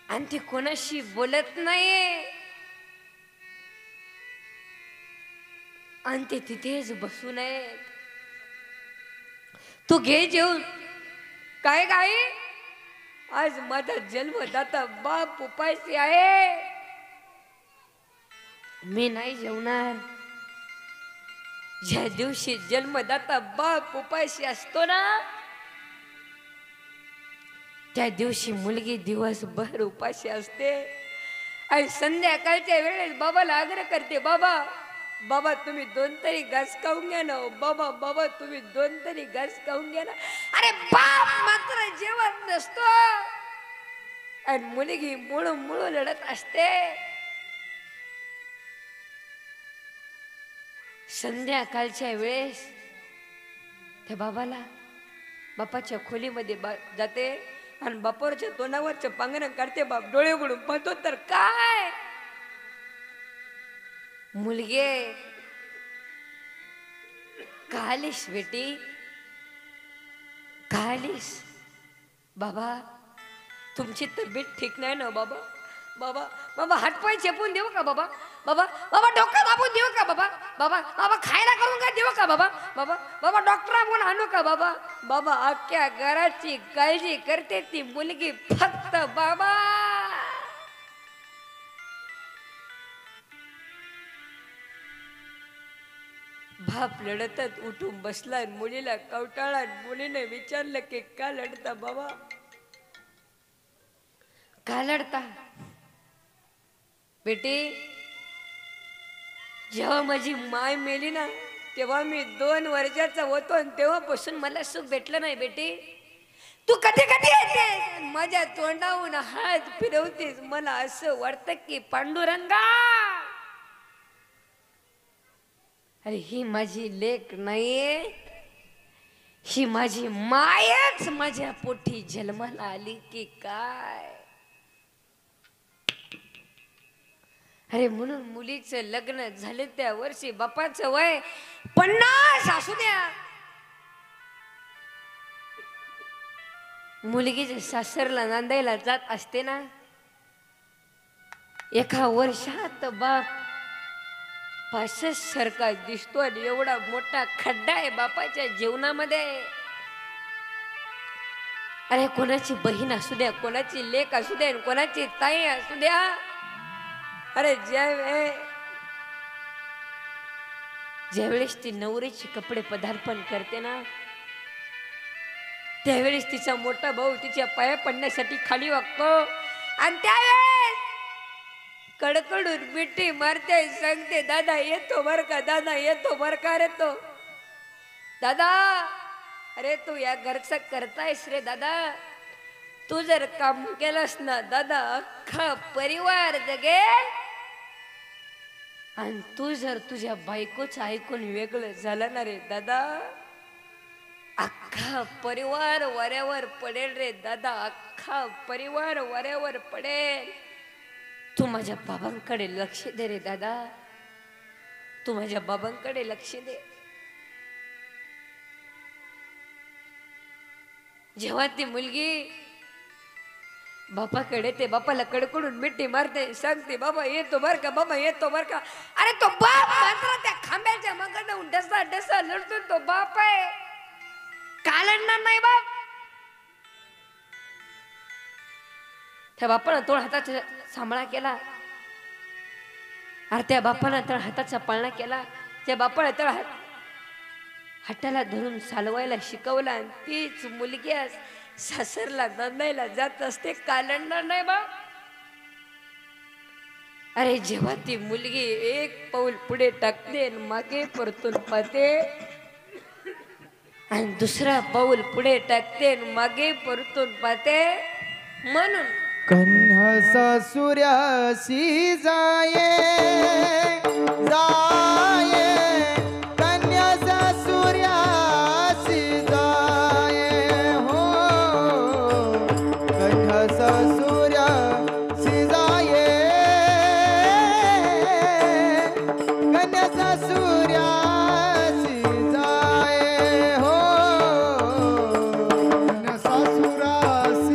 आणि ते कोणाशी बोलत नाहीये आणि ते तिथेच बसून आहेत. तू घे जेवून. काय गाई, आज माझा जन्मदाता बाप उपाशी आहे, मी नाही जेवणार. ज्या दिवशी जन्मदाता बाप उपाशी असतो ना त्या दिवशी मुलगी दिवसभर उपाशी असते आणि संध्याकाळच्या वेळेस बाबाला आग्रह करते, बाबा बाबा तुम्ही 2 तरी घास खाऊन घ्या ना, बाबा बाबा तुम्ही 2 तरी घास खाऊन घ्या ना. अरे बाप मात्र जेवत नसतो आणि मुलगी मुळू मुळू लढत असते. संध्याकाळच्या वेळेस त्या बाबाला बापाच्या खोलीमध्ये जाते आणि बापावरच्या तोंडावरच्या पांघरण काढते. बाप डोळे उघडून पाहतो तर काय, मुलगे कालीस बेटी कालीस. बाबा तुमची तब्येत ठीक नाही ना बाबा? बाबा बाबा हातपाय चेपून देऊ का बाबा? बाबा बाबा डोकं दाबून देऊ का बाबा? बाबा बाबा खायला करून का देऊ का बाबा? बाबा बाबा डॉक्टरांकडून आणू का बाबा? बाबा अख्ख्या घराची काळजी करते ती मुलगी फक्त बाबा. बाप लढतच उठून बसला, मुलीला कवटाळा. मुलीने विचारलं की का लढता बाबा, का लढता? बेटी जेव्हा माझी माय मेली ना तेव्हा मी 2 वर्षाचा होतो आणि तेव्हापासून मला सुख भेटलं नाही बेटी. तू कधी कधी येते माझ्या तोंडावरून हात फिरवतेस, मला असं वाटतं की पांडुरंगा अरे ही माझी लेक नाहीये, ही माझी मायच माझ्या पोटी जन्माला आली की काय. अरे म्हणून मुलीचं लग्न झालं त्या वर्षी बापाचं वय 50 असू द्या. मुलगी जे सासरला नांदायला जात असते ना 1 वर्षात बाप 65 सारखा दिसतो आणि एवढा मोठा खड्डा आहे बापाच्या जीवनामध्ये. अरे कोणाची बहीण असू द्या, कोणाची लेक असू द्या, कोणाची ताई असू द्या, अरे ज्यावेळेस ती नवरीचे कपडे पदार्पण करते ना त्यावेळेस तिचा मोठा भाऊ तिच्या पाया पडण्यासाठी खाली वागतो आणि त्यावेळेस कडकडून मिठी मारते सांगते दादा येतो बर का, दादा येतो बर का रे तो. दादा अरे तू या घरचं करतायस रे दादा. तू जर काम केलंस ना दादा अख्खा परिवार जगेल. आणि तू जर तुझ्या बायकोच ऐकून वेगळं झालं ना रे दादा अख्खा परिवार वाऱ्यावर पडेल रे दादा. अख्खा परिवार वाऱ्यावर पडेल. तू माझ्या बाबांकडे लक्ष दे रे दादा. तू माझ्या बाबांकडे लक्ष दे. जेव्हा ती मुलगी बापाकडे ते बापाला कडकडून मिठी मारते सांगते बाबा येतो बर का, बाबा येतो बर का. अरे तो बाप मात्र त्या खांब्याच्या मगन डसा डसा लढतो. तो बाप आहे का लढणार नाही बाप. त्या बापानं तो हाताचा सांभाळा केला. अरे त्या बापानं तर हाताचा पाळणा केला. त्या बापाला तर हाताला धरून चालवायला शिकवला. आणि तीच मुलगी सासरला नंदायला जात असते का लढणार नाही बा. अरे जेव्हा ती मुलगी एक पाऊल पुढे टाकते मागे परतून पाहते आणि दुसरा पाऊल पुढे टाकते मागे परतून पाहते. म्हणून कन्या सासुऱ्यासी जाये जाये, कन्या सासुऱ्यासी जाये हो, कन्या सासुऱ्यासी जाये, कन्या सासुऱ्यासी जाये हो, कन्या सासुरासी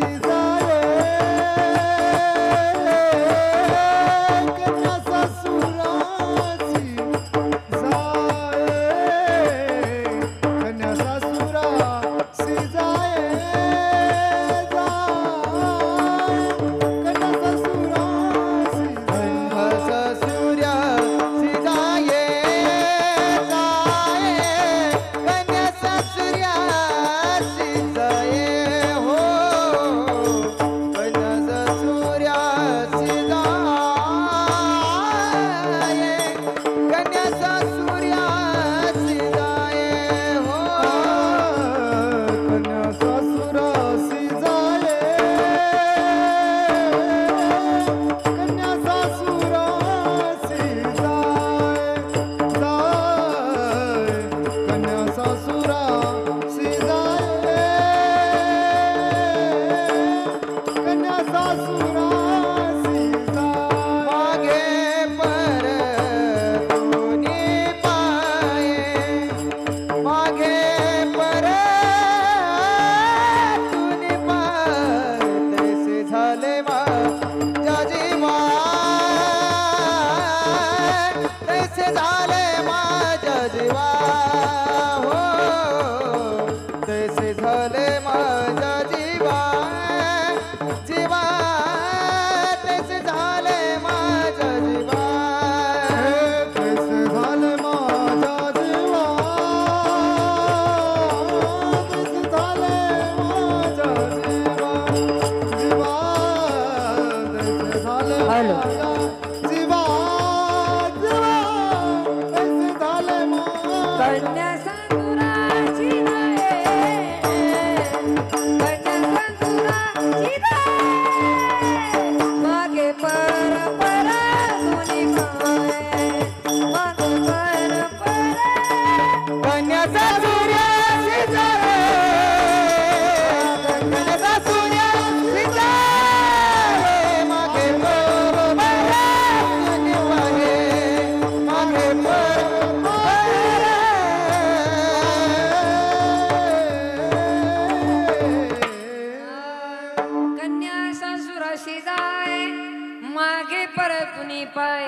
पाय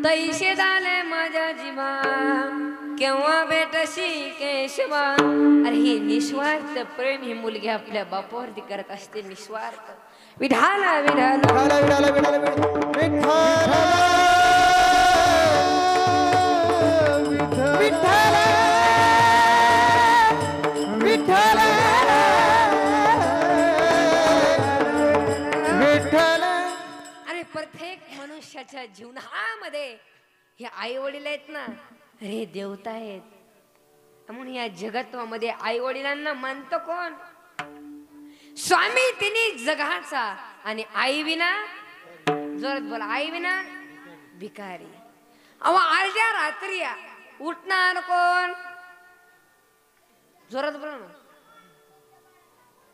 तैसे झाले माझ्या जीवा केव्हा भेटशी केशवा. अरे ही निस्वार्थ प्रेम ही मुलगी आपल्या बापावरती करत असते. निस्वार्थ विठाला विठाला विठाला विठाला विठाला विठाला विठाला. अरे प्रत्येक मनुष्याच्या जीवनामध्ये हे आई वडील आहेत ना, अरे देवता आहेत. म्हणून या जगत्वामध्ये आई वडिलांना मानतो कोण? स्वामी तिने जगाचा. आणि आई विना, जोरात बोला, आई विना भिकारी. अहो अर्ध्या रात्री उठणार कोण? जोरात बोला ना,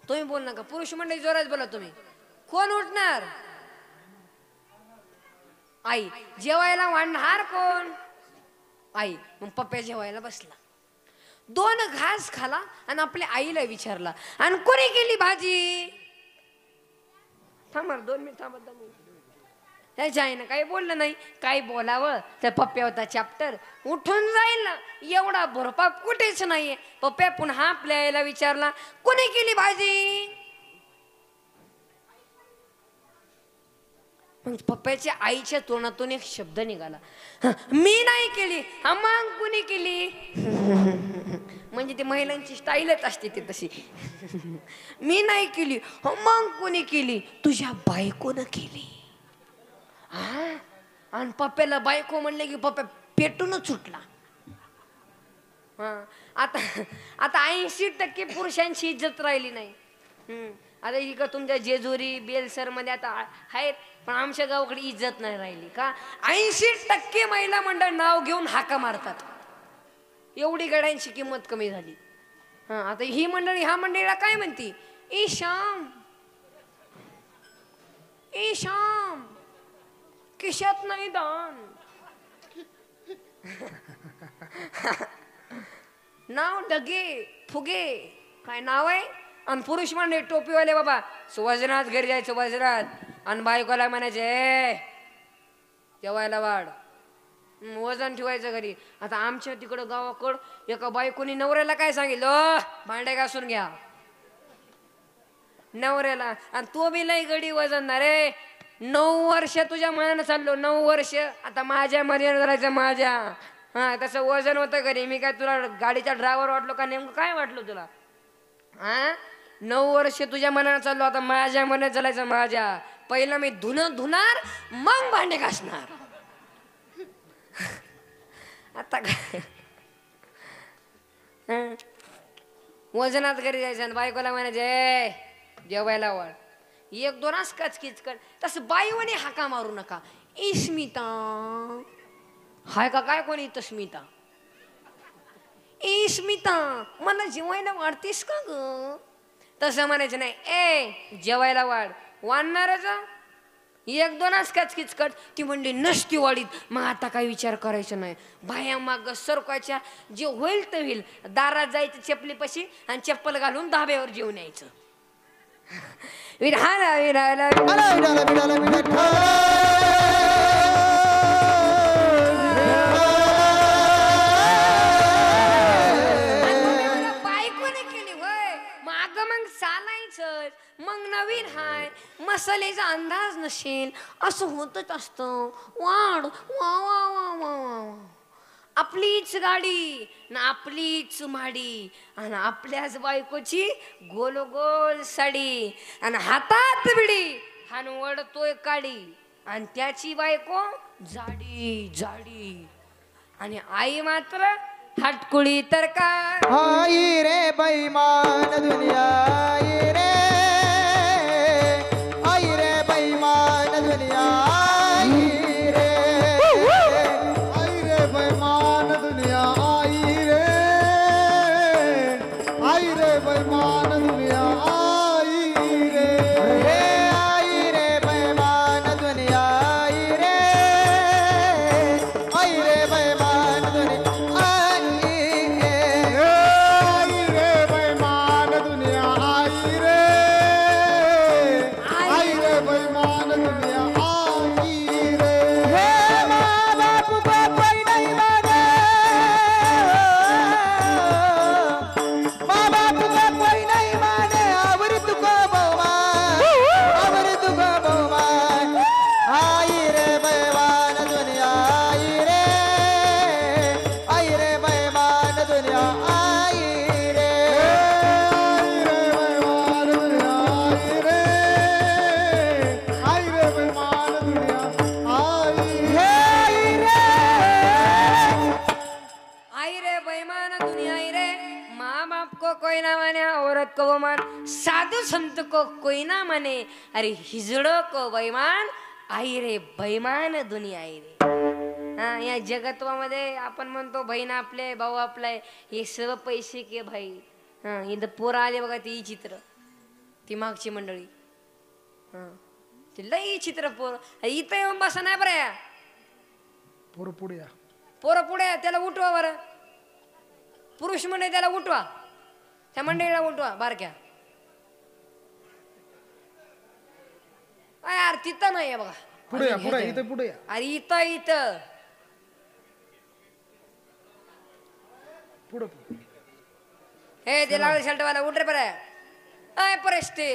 तुम्ही बोल नका, पुरुष मंडळी जोरात बोला. तुम्ही कोण उठणार? आई. जेवायला वाढणार कोण? आई. मग पप्प्या जेवायला बसला, 2 घास खाला आणि आपल्या आईला विचारला, आणि कोणी केली भाजी? थांबा 2 मिनिट थांबा. त्याच्या आईनं काही बोललं नाही. काही बोलावं तर पप्प्या होता चॅप्टर, उठून जाईल ना, एवढा भरपाप कुठेच नाहीये. पप्प्या पुन्हा आपल्या आईला विचारला, कोणी केली भाजी? मग पप्प्याच्या आईच्या तोंडातून एक शब्द निघाला, मी नाही केली. मग कोणी केली? म्हणजे ती महिलांची स्टाईलच असते ती तशी. मी नाही केली. मग कोणी केली? तुझ्या बायकोनं केली. आणि पप्प्याला बायको म्हणले की पप्प्या पेटूनच सुटला. आता 80% पुरुषांची इज्जत राहिली नाही. आता इकडं तुमच्या जेजुरी बेलसर मध्ये आता आहेत, पण आमच्या गावाकडे इज्जत नाही राहिली का? 80% महिला मंडळ नाव घेऊन हाका मारतात. एवढी गड्यांची किंमत कमी झाली. आता ही मंडळी ह्या मंडळीला काय म्हणती? ईशाम ईशाम किशात नाही दान. नाव डगे फुगे काय नाव आहे. आणि पुरुष मंडळी टोपीवाले बाबा वजनात घरी जायचं वजनात, आणि बायकोला म्हणायचे जेवायला वाढ, वजन ठेवायचं घरी. आता आमच्या तिकडं गावाकडं एका बायकोनी नवऱ्याला काय सांगितलं? भांडे घासून घ्या नवऱ्याला. आणि तो बी लई गडी वजनदार रे. 9 वर्ष तुझ्या मनानं चाललो, 9 वर्ष. आता माझ्या मर्यादा करायचं माझ्या. तसं वजन होतं घरी. मी काय तुला गाडीचा ड्रायव्हर वाटलो का? नेमकं काय वाटलो तुला? 9 वर्ष तुझ्या मनानं चाललो, आता माझ्या मनात चालायचं माझ्या. पहिला मी धुणार मग भांडे घासणार. आता वजनात घरी जायचं आणि बायकोला म्हणायचे जेवायला वाढ. 1-2 कचकीच कर. तसं बाईवने हाका मारू नका. स्मिता हाय का काय कोणी? इथं स्मिता. स्मिता मला जेवायला वाढतीस का ग? तसं म्हणायचं नाही. जेवायला वाढ. वाढणारच 1-2 कचकीच कर. ती म्हणली नसती वाढीत. मग आता काय विचार करायचा नाही. बाया माग सरकायच्या, जे होईल ते होईल. दारात जायचं चपलीपाशी आणि चप्पल घालून धाब्यावर जेवून यायचं. विराला विराला बायकोने केली होय. माग मग चालायचं. मग नवीन हाय, मसाल्याचा अंदाज नसेल, असं होतच असतं. वाढ वा वा वा वा वा. आपलीच गाडी ना आपलीच माडी, आणि आपल्याच बायकोची गोल गोल साडी, आणि हातात बिडी आणि वडतोय काडी, आणि त्याची बायको जाडी जाडी, आणि आई मात्र हटकुळी. तर काय आई रे बैमान दुनिया, आई रे बैमान दुनिया, आई रे बैमान दुनिया, आई रे बैमान दुनिया, आई रे बैमान दुनिया, आई रे बैमान दुनिया, औरत को वो मान, साधु संत को कोई ना माने, अरे हिजड़ों को बेईमान, आई रे बेईमान दुनिया आई रे. हा, या जगत्वामध्ये आपण म्हणतो बहीण आपले, भाऊ आपलाय, हे सर्व पैसे के भाई. हा, इथं पोरं आले बघा ती चित्र, ती मागची मंडळी. हा, ती लई चित्र पोर इथं येऊन बसा नाही बरं. पोरं पुढे या. पोरं पुढे या, त्याला उठवा बरं. पुरुष मंडळी त्याला उठवा, त्या मंडळीला उठवा बारक्या. यार तिथं नाही बघा, पुढे या, पुढे इथं पुढे या. अरे इथं इथं पुढे हे ते लाल शर्ट वाला उठ रे बरं. अय परेश ते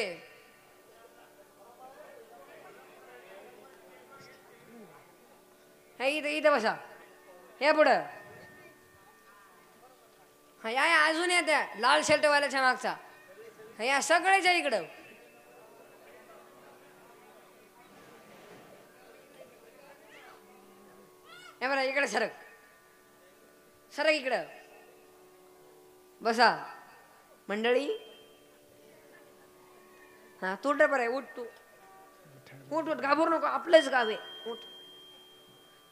हे इथं इथं बसा. हे पुढं हा या अजून या त्या लाल शर्ट वाल्याच्या मागचा. या सगळ्याच्या इकडं. हे बरं इकडे सरक, सरक इकडं बसा मंडळी. हा तू रे बरं, उठ तू, उठ उठ, घाबरू नको, आपलंच गाव आहे. उठ.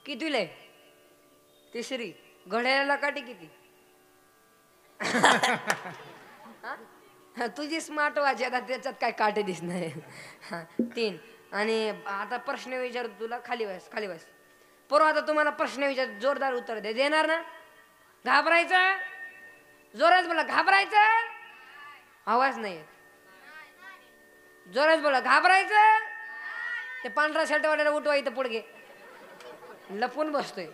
कितीला आहे? तिसरी. घड्याळाला काठी किती? तुझी स्मार्ट वॉच आता त्याच्यात काय काटे दिसणार. हा 3. आणि आता प्रश्न विचार तुला, खाली बस खाली बस. पोरं आता तुम्हाला प्रश्न विचार, जोरदार उत्तर दे. देणार ना? घाबरायचं? जोरात बोला, घाबरायचं? आवाज नाही येत. जोरात बोला, घाबरायचं? ते पांढरा शर्टवाल्याला उठवा, इथं पुढे लपून बसतोय.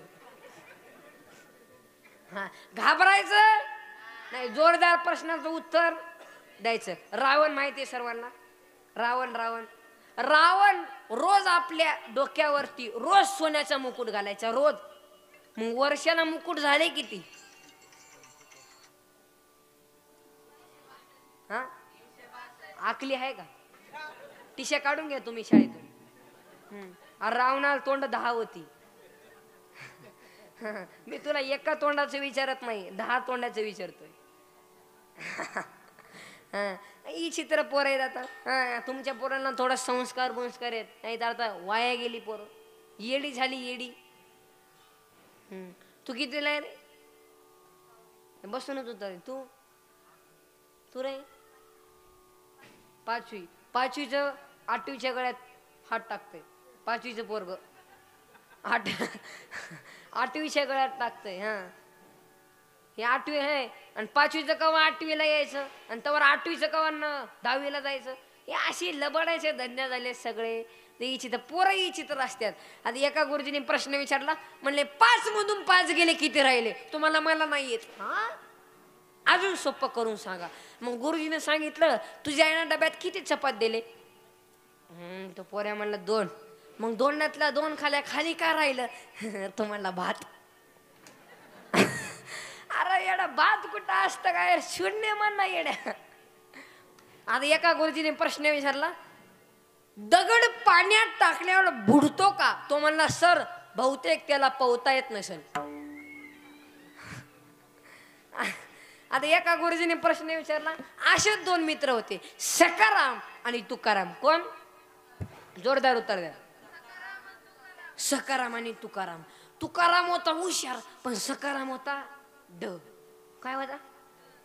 हा, घाबरायचं नाही, जोरदार प्रश्नाचं उत्तर द्यायचं. रावण माहिती आहे सर्वांना? रावण रावण रावण रोज आपल्या डोक्यावरती रोज सोन्याचा मुकुट घालायचा, रोज. मग वर्षाला मुकुट झाले किती? हा, आकली आहे का? टिशा काढून घ्या तुम्ही शाळेतून. रावणाला तोंड 10 होती. मी तुला एका तोंडाचं विचारत नाही, 10 तोंडाचं विचारतोय. ही चित्र पोर आहेत आता. तुमच्या पोरांना थोडा संस्कार बुंस्कार आहेत, नाही तर आता वाया गेली पोरं, येडी झाली येडी. तू कितीला आहे रे? बसूनच होता रे तू. तू रे 5वी. 5वीचं 8वीच्या गळ्यात हात टाकतंय. 5वीचं पोरग 8वीच्या गळ्यात टाकतंय. हा, हे 8वी आहे. आणि 5वीचं कवा 8वीला यायचं, आणि तवर 8वीचं कवा 10वीला जायचं. हे अशी लबडायचे धंदे झाले सगळे. ही चित्र पोरं ही चित्र असतात. आता एका गुरुजीने प्रश्न विचारला, म्हणले 5 मधून 5 गेले किती राहिले? तुम्हाला मला नाही येत. हा, अजून सोपं करून सांगा. मग गुरुजीने सांगितलं, तुझ्या आईनं डब्यात किती चपात दिले? तो पोऱ्या म्हणला 2. मग 2 2 खाल्या, खाली का राहिलं? तो म्हणला भात. अरे येडा, भात कुठं असतं काय? शून्य म्हणला येड्या. आता एका गुरुजीने प्रश्न विचारला, दगड पाण्यात टाकल्यावर बुडतो का? तो म्हणला सर, बहुतेक त्याला पोहता येत नसेल. आता एका गुरुजीने प्रश्न विचारला, असे 2 मित्र होते, सकाराम आणि तुकाराम. कोण? जोरदार उत्तर द्या. सकाराम आणि तुकाराम. तुकाराम होता हुशार, पण सकाराम होता काय होता?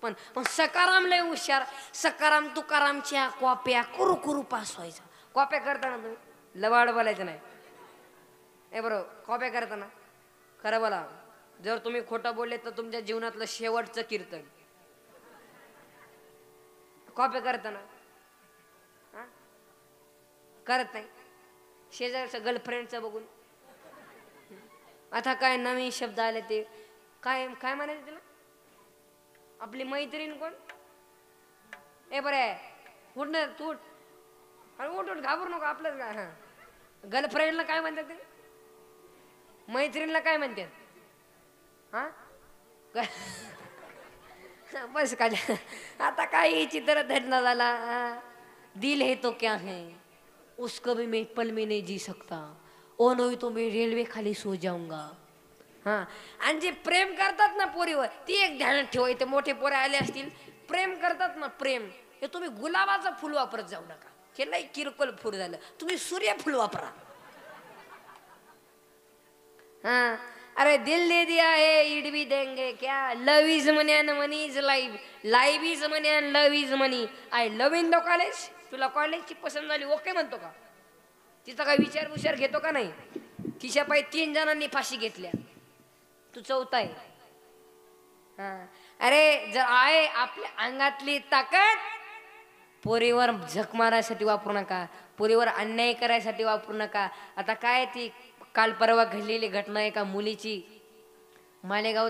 पण सकाराम लय हुशार. सकाराम तुकारामच्या कॉप्या कुरुकुरु पास व्हायचा. कॉप्या करताना तुम्ही लबाड बोलायचं नाही. ए बरोबर, कॉप्या करताना खरं बोला. जर तुम्ही खोटं बोलले तर तुमच्या जीवनातलं शेवटचं कीर्तन. कॉप्या करताना करत नाही. शेजारचं गर्लफ्रेंडचं बघून. आता काय नवीन शब्द आले, ते काय काय म्हणायचं त्याला? आपली मैत्रीण कोण? ए बरे उठ ना तू. अरे उठ उठ, घाबरू नको, आपलंच काय. हा, गर्लफ्रेंडला काय म्हणतात ते? मैत्रीणला काय म्हणतात? हा, बस का. आता काय चित्र धरला झाला. दिल है तो क्या है, उसको भी मैं पल में नहीं जी सकता. ओ नहीं तो मैं रेल्वे खाली सो जाऊंगा. हा, आणि जे प्रेम करतात ना पोरीवर, ती एक ध्यानात ठेवा. इथे मोठे पोरे आले असतील, प्रेम करतात ना प्रेम, हे तुम्ही गुलाबाचं फुल वापरत जाऊ नका, हे लई किरकोळ फुल झालं, तुम्ही सूर्यफूल वापरा. हाँ अरे दिल दे दिया है इट भी देंगे क्या, love is money and money is life, life is money and love is money. I love in the college. तुला कॉलेजची पसंत झाली ओके म्हणतो का, तिचा काय विचार घेतो का नाही. तिच्या पायी 3 जणांनी फाशी घेतल्या, तू चौथा आहे. हा अरे जर आहे आपल्या अंगातली ताकद, पोरीवर झक मारायसाठी वापरू नका, पोरीवर अन्याय करायसाठी वापरू नका. आता काय ती काल परवा घडलेली घटना आहे का मुलीची, मालेगाव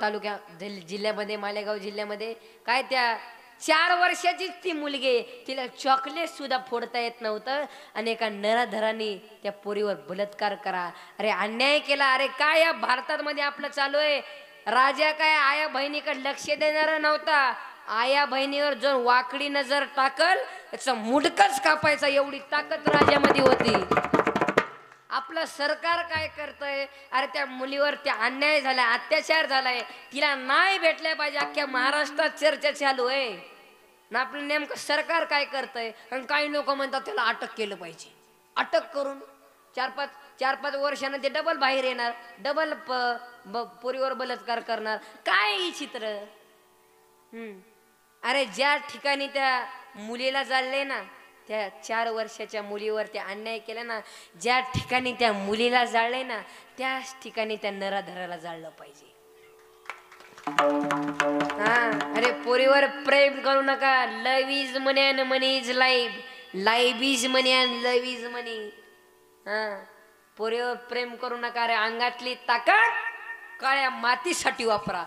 तालुक्या जिल्ह्यामध्ये, मालेगाव जिल्ह्यामध्ये काय त्या 4 वर्षाचीच ती मुलगी, तिला चॉकलेट सुद्धा फोडता येत नव्हतं आणि एका नराधरांनी त्या पोरीवर बलात्कार करा. अरे अन्याय केला. अरे काय या भारतामध्ये आपलं चालू आहे. राजा काय आया बहिणीकडे लक्ष देणारा नव्हता, आया बहिणीवर जो वाकडी नजर टाकल त्याचं मुडकच कापायचा एवढी ताकद राजामध्ये होती. आपलं सरकार काय करतंय, अरे त्या मुलीवर त्या अन्याय झालाय, अत्याचार झालाय, तिला नाही भेटल्या पाहिजे, अख्ख्या महाराष्ट्रात चर्चा चालू आहे ना. आपलं नेमकं सरकार काय करतंय. आणि काही लोक म्हणतात त्याला अटक केलं पाहिजे, अटक करून 4-5 वर्षानं ते डबल बाहेर येणार, डबल पोरीवर बलात्कार करणार. काय ही चित्र. अरे ज्या ठिकाणी त्या मुलीला जाळले ना, त्या 4 वर्षाच्या मुलीवर त्या अन्याय केला ना, ज्या ठिकाणी त्या मुलीला जाळले ना, त्याच ठिकाणी त्या नराधराला जाळलं पाहिजे. हा अरे पोरीवर प्रेम करू नका. Love is money and money is life, life is money and love is money. हा पोरीवर प्रेम करू नका. अरे अंगातली ताकद काळ्या मातीसाठी वापरा,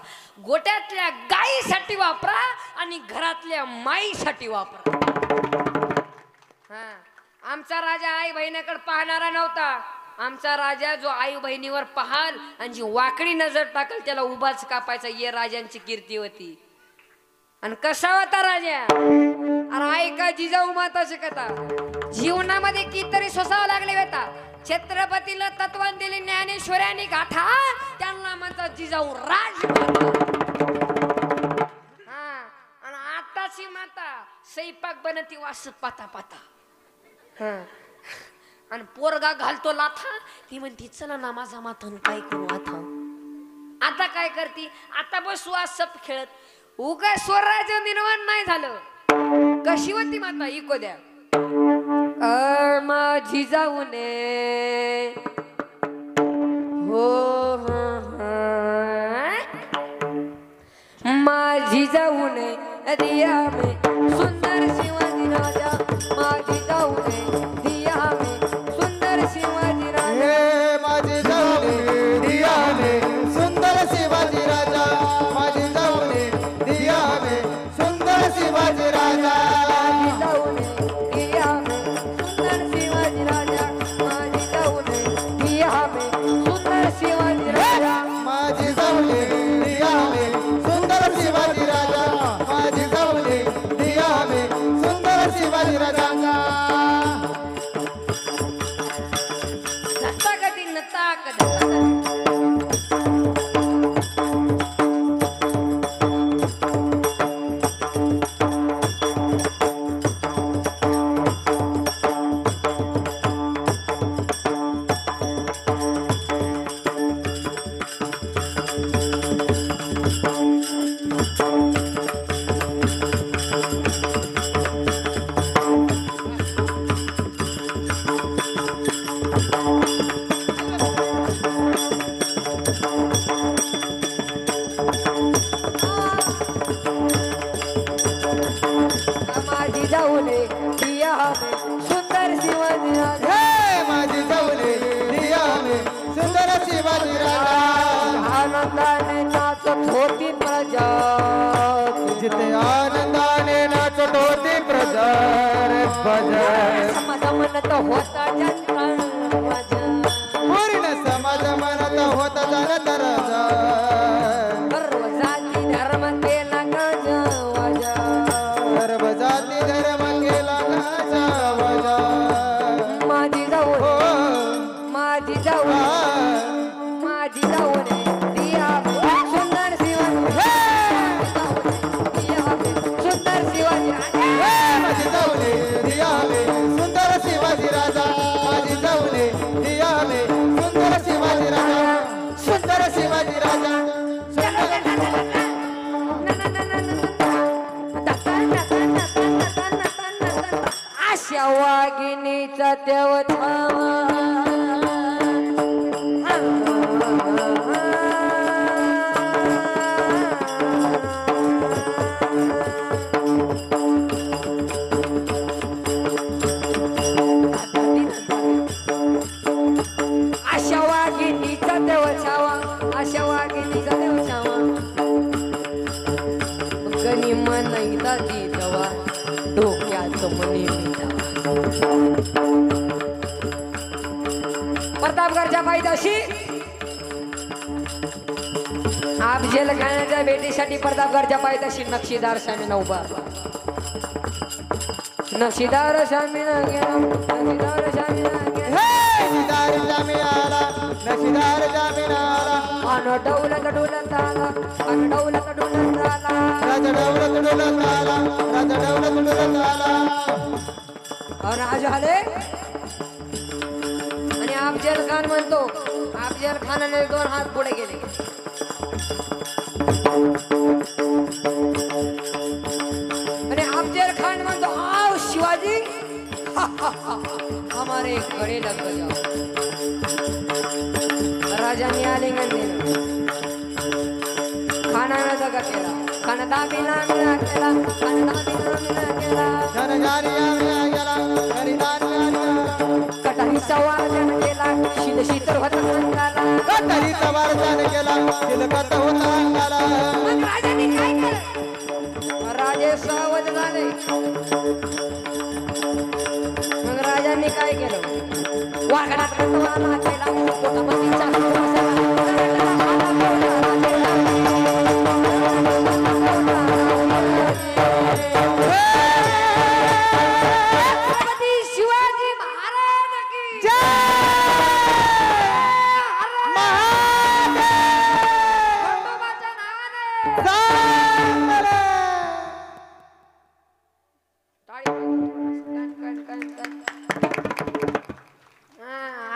गोट्यातल्या गायीसाठी वापरा आणि घरातल्या माईसाठी वापरा. हा आमचा राजा आई बहिणीकडे पाहणारा नव्हता. आमचा राजा जो आई बहिणीवर पाहाल आणि जी वाकडी नजर टाकल त्याला उभाच कापायचा, ये राजांची कीर्ती होती. आणि कसा होता राजा. अरे ऐका जिजाऊ माताची कथा, जीवनामध्ये कितीतरी सोसावं लागले होता. छत्रपतीला तत्वान दिली ज्ञानेश्वरांनी गाठा, त्यांना म्हणतात जिजाऊ राजमाता. हा आणि आताची माता स्वयंपाक बनती वास पाता पाता. हा आणि पोरगा घालतो लाथा, ती म्हणती चला ना माझा माथान काय करू आता. आता काय करती, आता बसू आज सप खेळत. उगा स्वराज्य निर्माण नाही झालं. कशी होती माता इको द्या. माझी जाऊने हो माझी जाऊने दिया में सुंदर शिवाजी राजा, माझी जाऊने दिया में सुंदर शिवाजी राजा. माझी जाऊने दिया में सुंदर शिवाजी राजा, माझी जाऊने दिया में सुंदर शिवाजी राजा. जिथे आनंदाने नाचत होती प्रजा, समाज म्हणत होता जनता पूर्ण समाज म्हणत होता जनता राजा. सर्व जाती धर्म केला गाजा वाजा, सर्व जाती धर्म केला गाजा वाजा. माझी जाऊ माझी जाऊ माझी जाऊ रे दिया सुंदर शिवाजी. अशा वाघिणीचा तेवठावा अशा वाघिणीचा देवछावा अशा वाघिणीचा देवछावा गणी मनैदा दिदवा डोक्यात मनी प्रतापगडच्या पायथ्याशी अफजल खानाच्या भेटीसाठी प्रतापगडच्या पायथ्याशी नक्षीदार शामीना उभा नक्षीदार शामीना गेला नक्षीदार शामीना गेला नशीदार जामी आला नशीदार जामी आला अन दौलत डुलत आला अन दौलत डुलत आला राजा दौलत डुलत आला राजा दौलत डुलत आला और राज आले आणि अफजल खान म्हणतो अफजल खानाने दोन हात पुढे गेले आणि अफजल खान म्हणतो आओ शिवाजी हमारे गळे लग जाओ राजांनी आलिंगन दिलं खानानं दगा केला खाना दाबीला मिळा केला खाना दाबीला मिळा केला जनजारी आम्ही गेला गरिदारी आला कटारी सवार जन केला शीत शीतल होता अंगाला कटारी सवार जन केला तिलकत होता अंगाला मग राजाने काय केलं राजे सावध झाले मग राजांनी काय केलं वाघात कटवाला केला पोटापतीचा शिवाजी महाराज की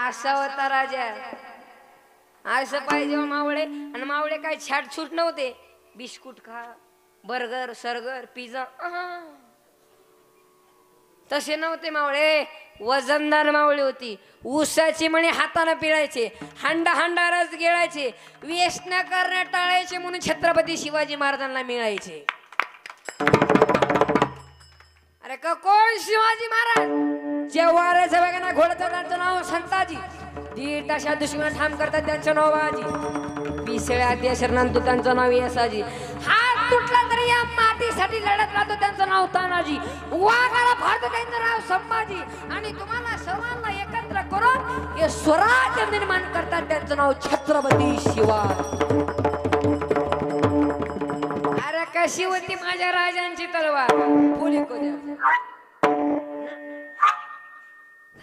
असा होता राजा असं पाहिजे मावळे आणि मावळे काय छाटछूट नव्हते बिस्कुट खा बर्गर सर्गर पिझ्झा तसे नव्हते मावळे वजनदार मावळे होती ऊसाची म्हणे हाताने पिळायचे हांडा हांडा रस गिळायचे व्यसन करणे टाळायचे म्हणून छत्रपती शिवाजी महाराजांना मिळायचे अरे कोण शिवाजी महाराज जेव्हा रे सगळ्यांना घोड्याचं त्यांचं नाव संताजी दीड ताशा दुश्मन ठाम करतात त्यांचं नाव बाजी पिसळ्या देशरनांतू त्यांचं नाव येसाजी हात तुटला तरी या मातीसाठी लढत राहतो त्यांचं नाव तानाजी वाघाला फाडतो त्यांचं नाव संभाजी आणि तुम्हाला सर्वांना एकत्र करून हे स्वराज्य निर्माण करतात त्यांचं नाव छत्रपती शिवाजी अरे कशी होती माझ्या राजांची तलवार बोली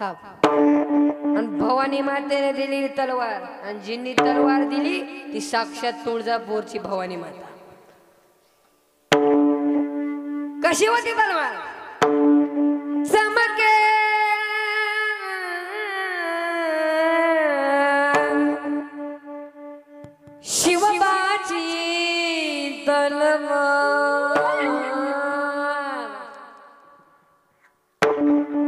आणि भवानी मातेने दिली तलवार आणि जिन्नी तलवार दिली ती साक्षात तुळजापूरची भवानी माता कशी होती तलवार चमके शिवबाची तलवार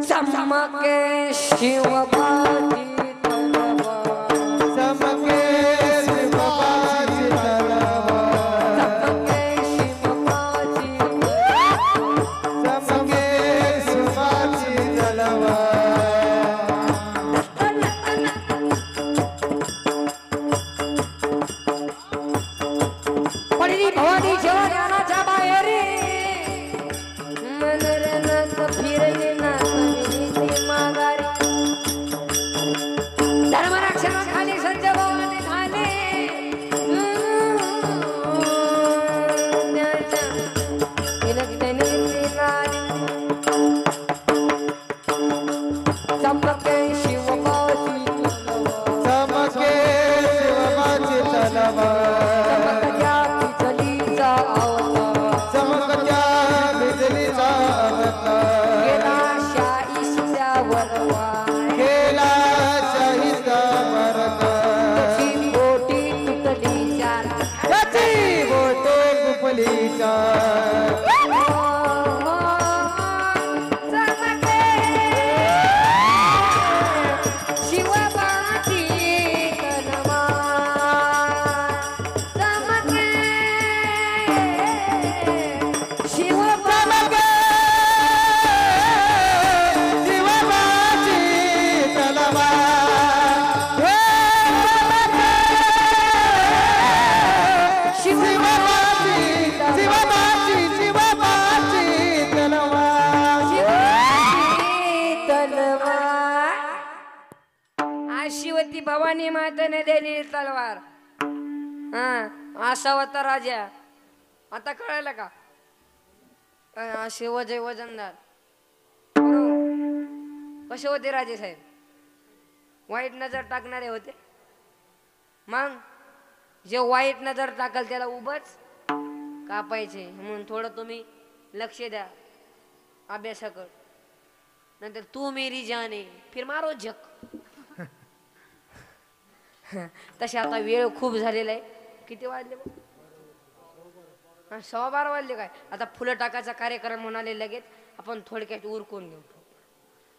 चमके शिवबाची तलवार चमके शिवबाची तलवार चमके शिवबाची चमके शिवबाची तलवार पडली भवानी जेव्हा ज्ञानाच्या बाहेरी मनरनात फिरली ना माघारी धर्मरक्षणाखाली संजय भवानी झाले चमके शिवबाची चमके शिवबाची तलवार चमकत्या बिजलीचा अवतार चमकत्या बिजलीचा अवतार गेला भवानी मातेने दिली तलवार. हा असा होता राजा. आता कळायला का असे वजनदार कसे होते राजे साहेब? वाईट नजर टाकणारे होते. मग जे वाईट नजर टाकल त्याला उभच कापायचे. म्हणून थोडं तुम्ही लक्ष द्या अभ्यासाकडे. नंतर तू मेरी जाने फिर मारो झक. तसे आता वेळ खूप झालेला आहे. किती वाजले? 12:15 वाजले काय? आता फुलं टाकायचा कार्यक्रम म्हणाले लगेच. आपण थोडक्यात उरकून घेऊ.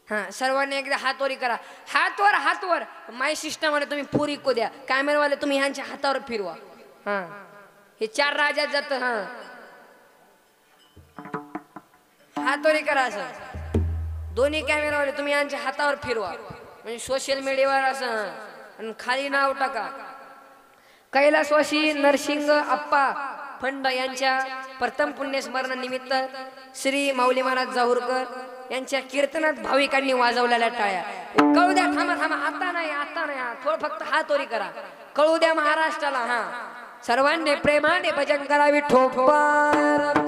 हा सर्वांनी एकदा हातवरी करा. हातवर माय सिस्टम वाले तुम्ही पुरी को द्या. कॅमेरावाले तुम्ही ह्यांच्या हातावर फिरवा. हा हे 4 राज्यात जात. हा हातवरी करा असं. दोन्ही कॅमेरावाले तुम्ही यांच्या हातावर फिरवा म्हणजे सोशल मीडियावर असं. आणि खाली नाव टाका कैलासवासी नरसिंग अप्पा फंड यांच्या प्रथम पुण्यस्मरण निमित्त श्री माऊली महाराज जाऊरकर यांच्या कीर्तनात भाविकांनी वाजवलेल्या टाळ्या. कळू द्या. थांबा आता नाही थोडं फक्त हातोरी करा. कळू द्या महाराष्ट्राला. हा सर्वांनी प्रेमाने भजन करावी. ठोपार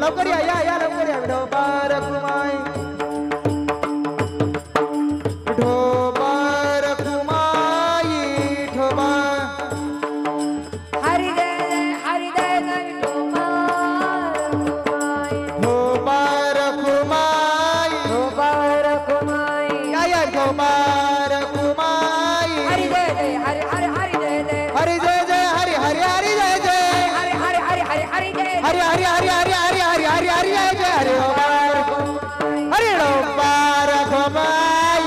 लवकर या लवकर या. विठोबार कुमाई विठोबार कुमाई विठोबा हरि दे विठोबार कुमाई या विठोबार कुमाई हरि दे हरि दे हरि जय जय हरि हरि हरि जय जय हरि हरि हरि हरि हरि हरि जय हरि हरि डोबार कुमाई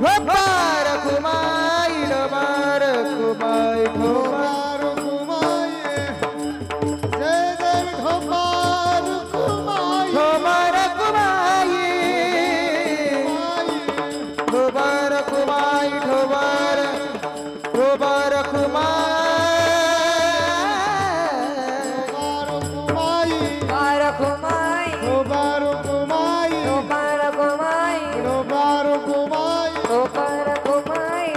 डोबार कुमाई डोबार कुमाई डोबार कुमाई जय जय डोबार कुमाई डोबार कुमाई डोबार कुमाई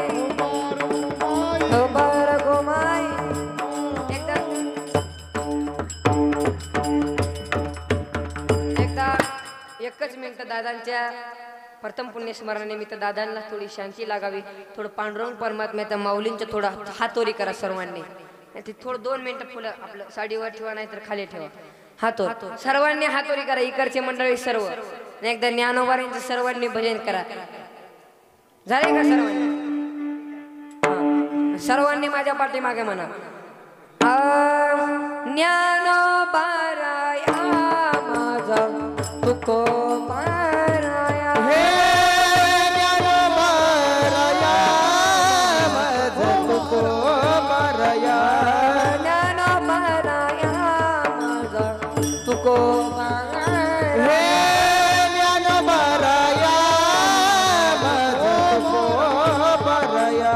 डोबार कुमाई एकच मिनिट दादांच्या प्रथम पुण्यस्मरणानिमित्त दादांना थोडी शांती लागावी. थोडं पांडुरंग परमात्म्याच्या माऊलींच्या थोडा हातोरी करा सर्वांनी. ते थोडं 2 मिनिटं फुलं आपलं साडीवर ठेवा नाही तर खाली ठेवा. हातो सर्वांनी हातोरी करा इकडचे मंडळी सर्व आणि एकदा ज्ञानोबारांचे सर्वांनी भजन करा झाले का सर्वांनी सर्वांनी माझ्या पाठीमागे म्हणा ज्ञानोबाराया माझा तुकोबाराया हे ज्ञानोबाराया माझा तुकोबाराया ज्ञानोबाराया माझा तुकोबाराया हे ज्ञानोबाराया माझा तुकोबाराया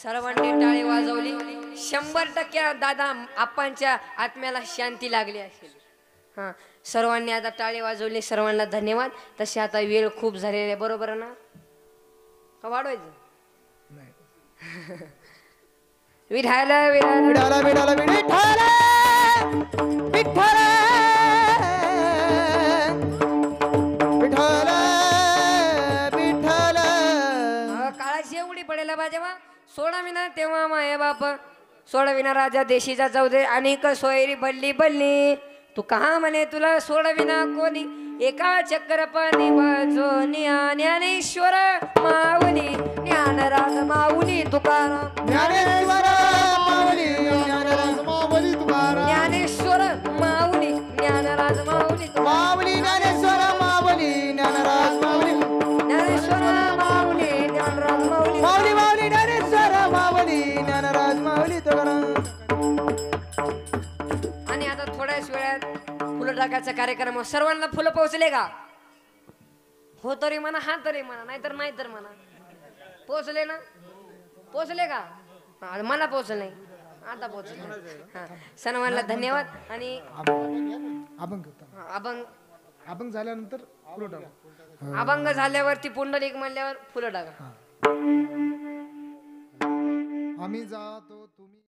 सर्वांनी टाळी वाजवली 100% दादा आपांच्या आत्म्याला शांती लागली असेल हा सर्वांनी आता टाळी वाजवली सर्वांना धन्यवाद तसे आता वेळ खूप झालेला आहे बरोबर ना का वाढवायचं नाही विठाल विठाला विठाला विठाला विठाला विठाला विठाला काळाची एवढी पडेल बाजेवा सोडा विना तेव्हा माये बाप सोडा विना राजा देशीचा जाऊ दे आणि सोयरी बल्ली बल्ली तू कहा म्हणे तुला सोडा विना कोणी एका चक्कर पाणी वाजो ज्ञानेश्वर माऊली ज्ञानराज माऊली तुकाराम ज्ञानेश्वर माऊली ज्ञानराज माऊली तुकाराम ज्ञानेश्वर माऊली ज्ञानराज माऊली माऊली ज्ञानेश्वर माऊली ज्ञानराज माऊली ज्ञानेश्वर माऊली ज्ञानराज माऊली माऊली माऊली ज्ञानेश्वर माऊली ज्ञानराज माऊली तुकाराम आणि आता थोड्याच वेळात फुलं टाकायचा कार्यक्रम सर्वांना फुलं पोहोचले का हो तरी म्हणा हा तरी म्हणा नाहीतर नाही तर म्हणा पोहोचले ना पोहोचले का मला पोहोचले नाही आता पोहोचले हा सर्वांना धन्यवाद आणि अभंग अभंग अभंग झाल्यानंतर फुलं टाकू अभंग झाल्यावरती पुंडलिक म्हणल्यावर फुलं टाका आम्ही जातो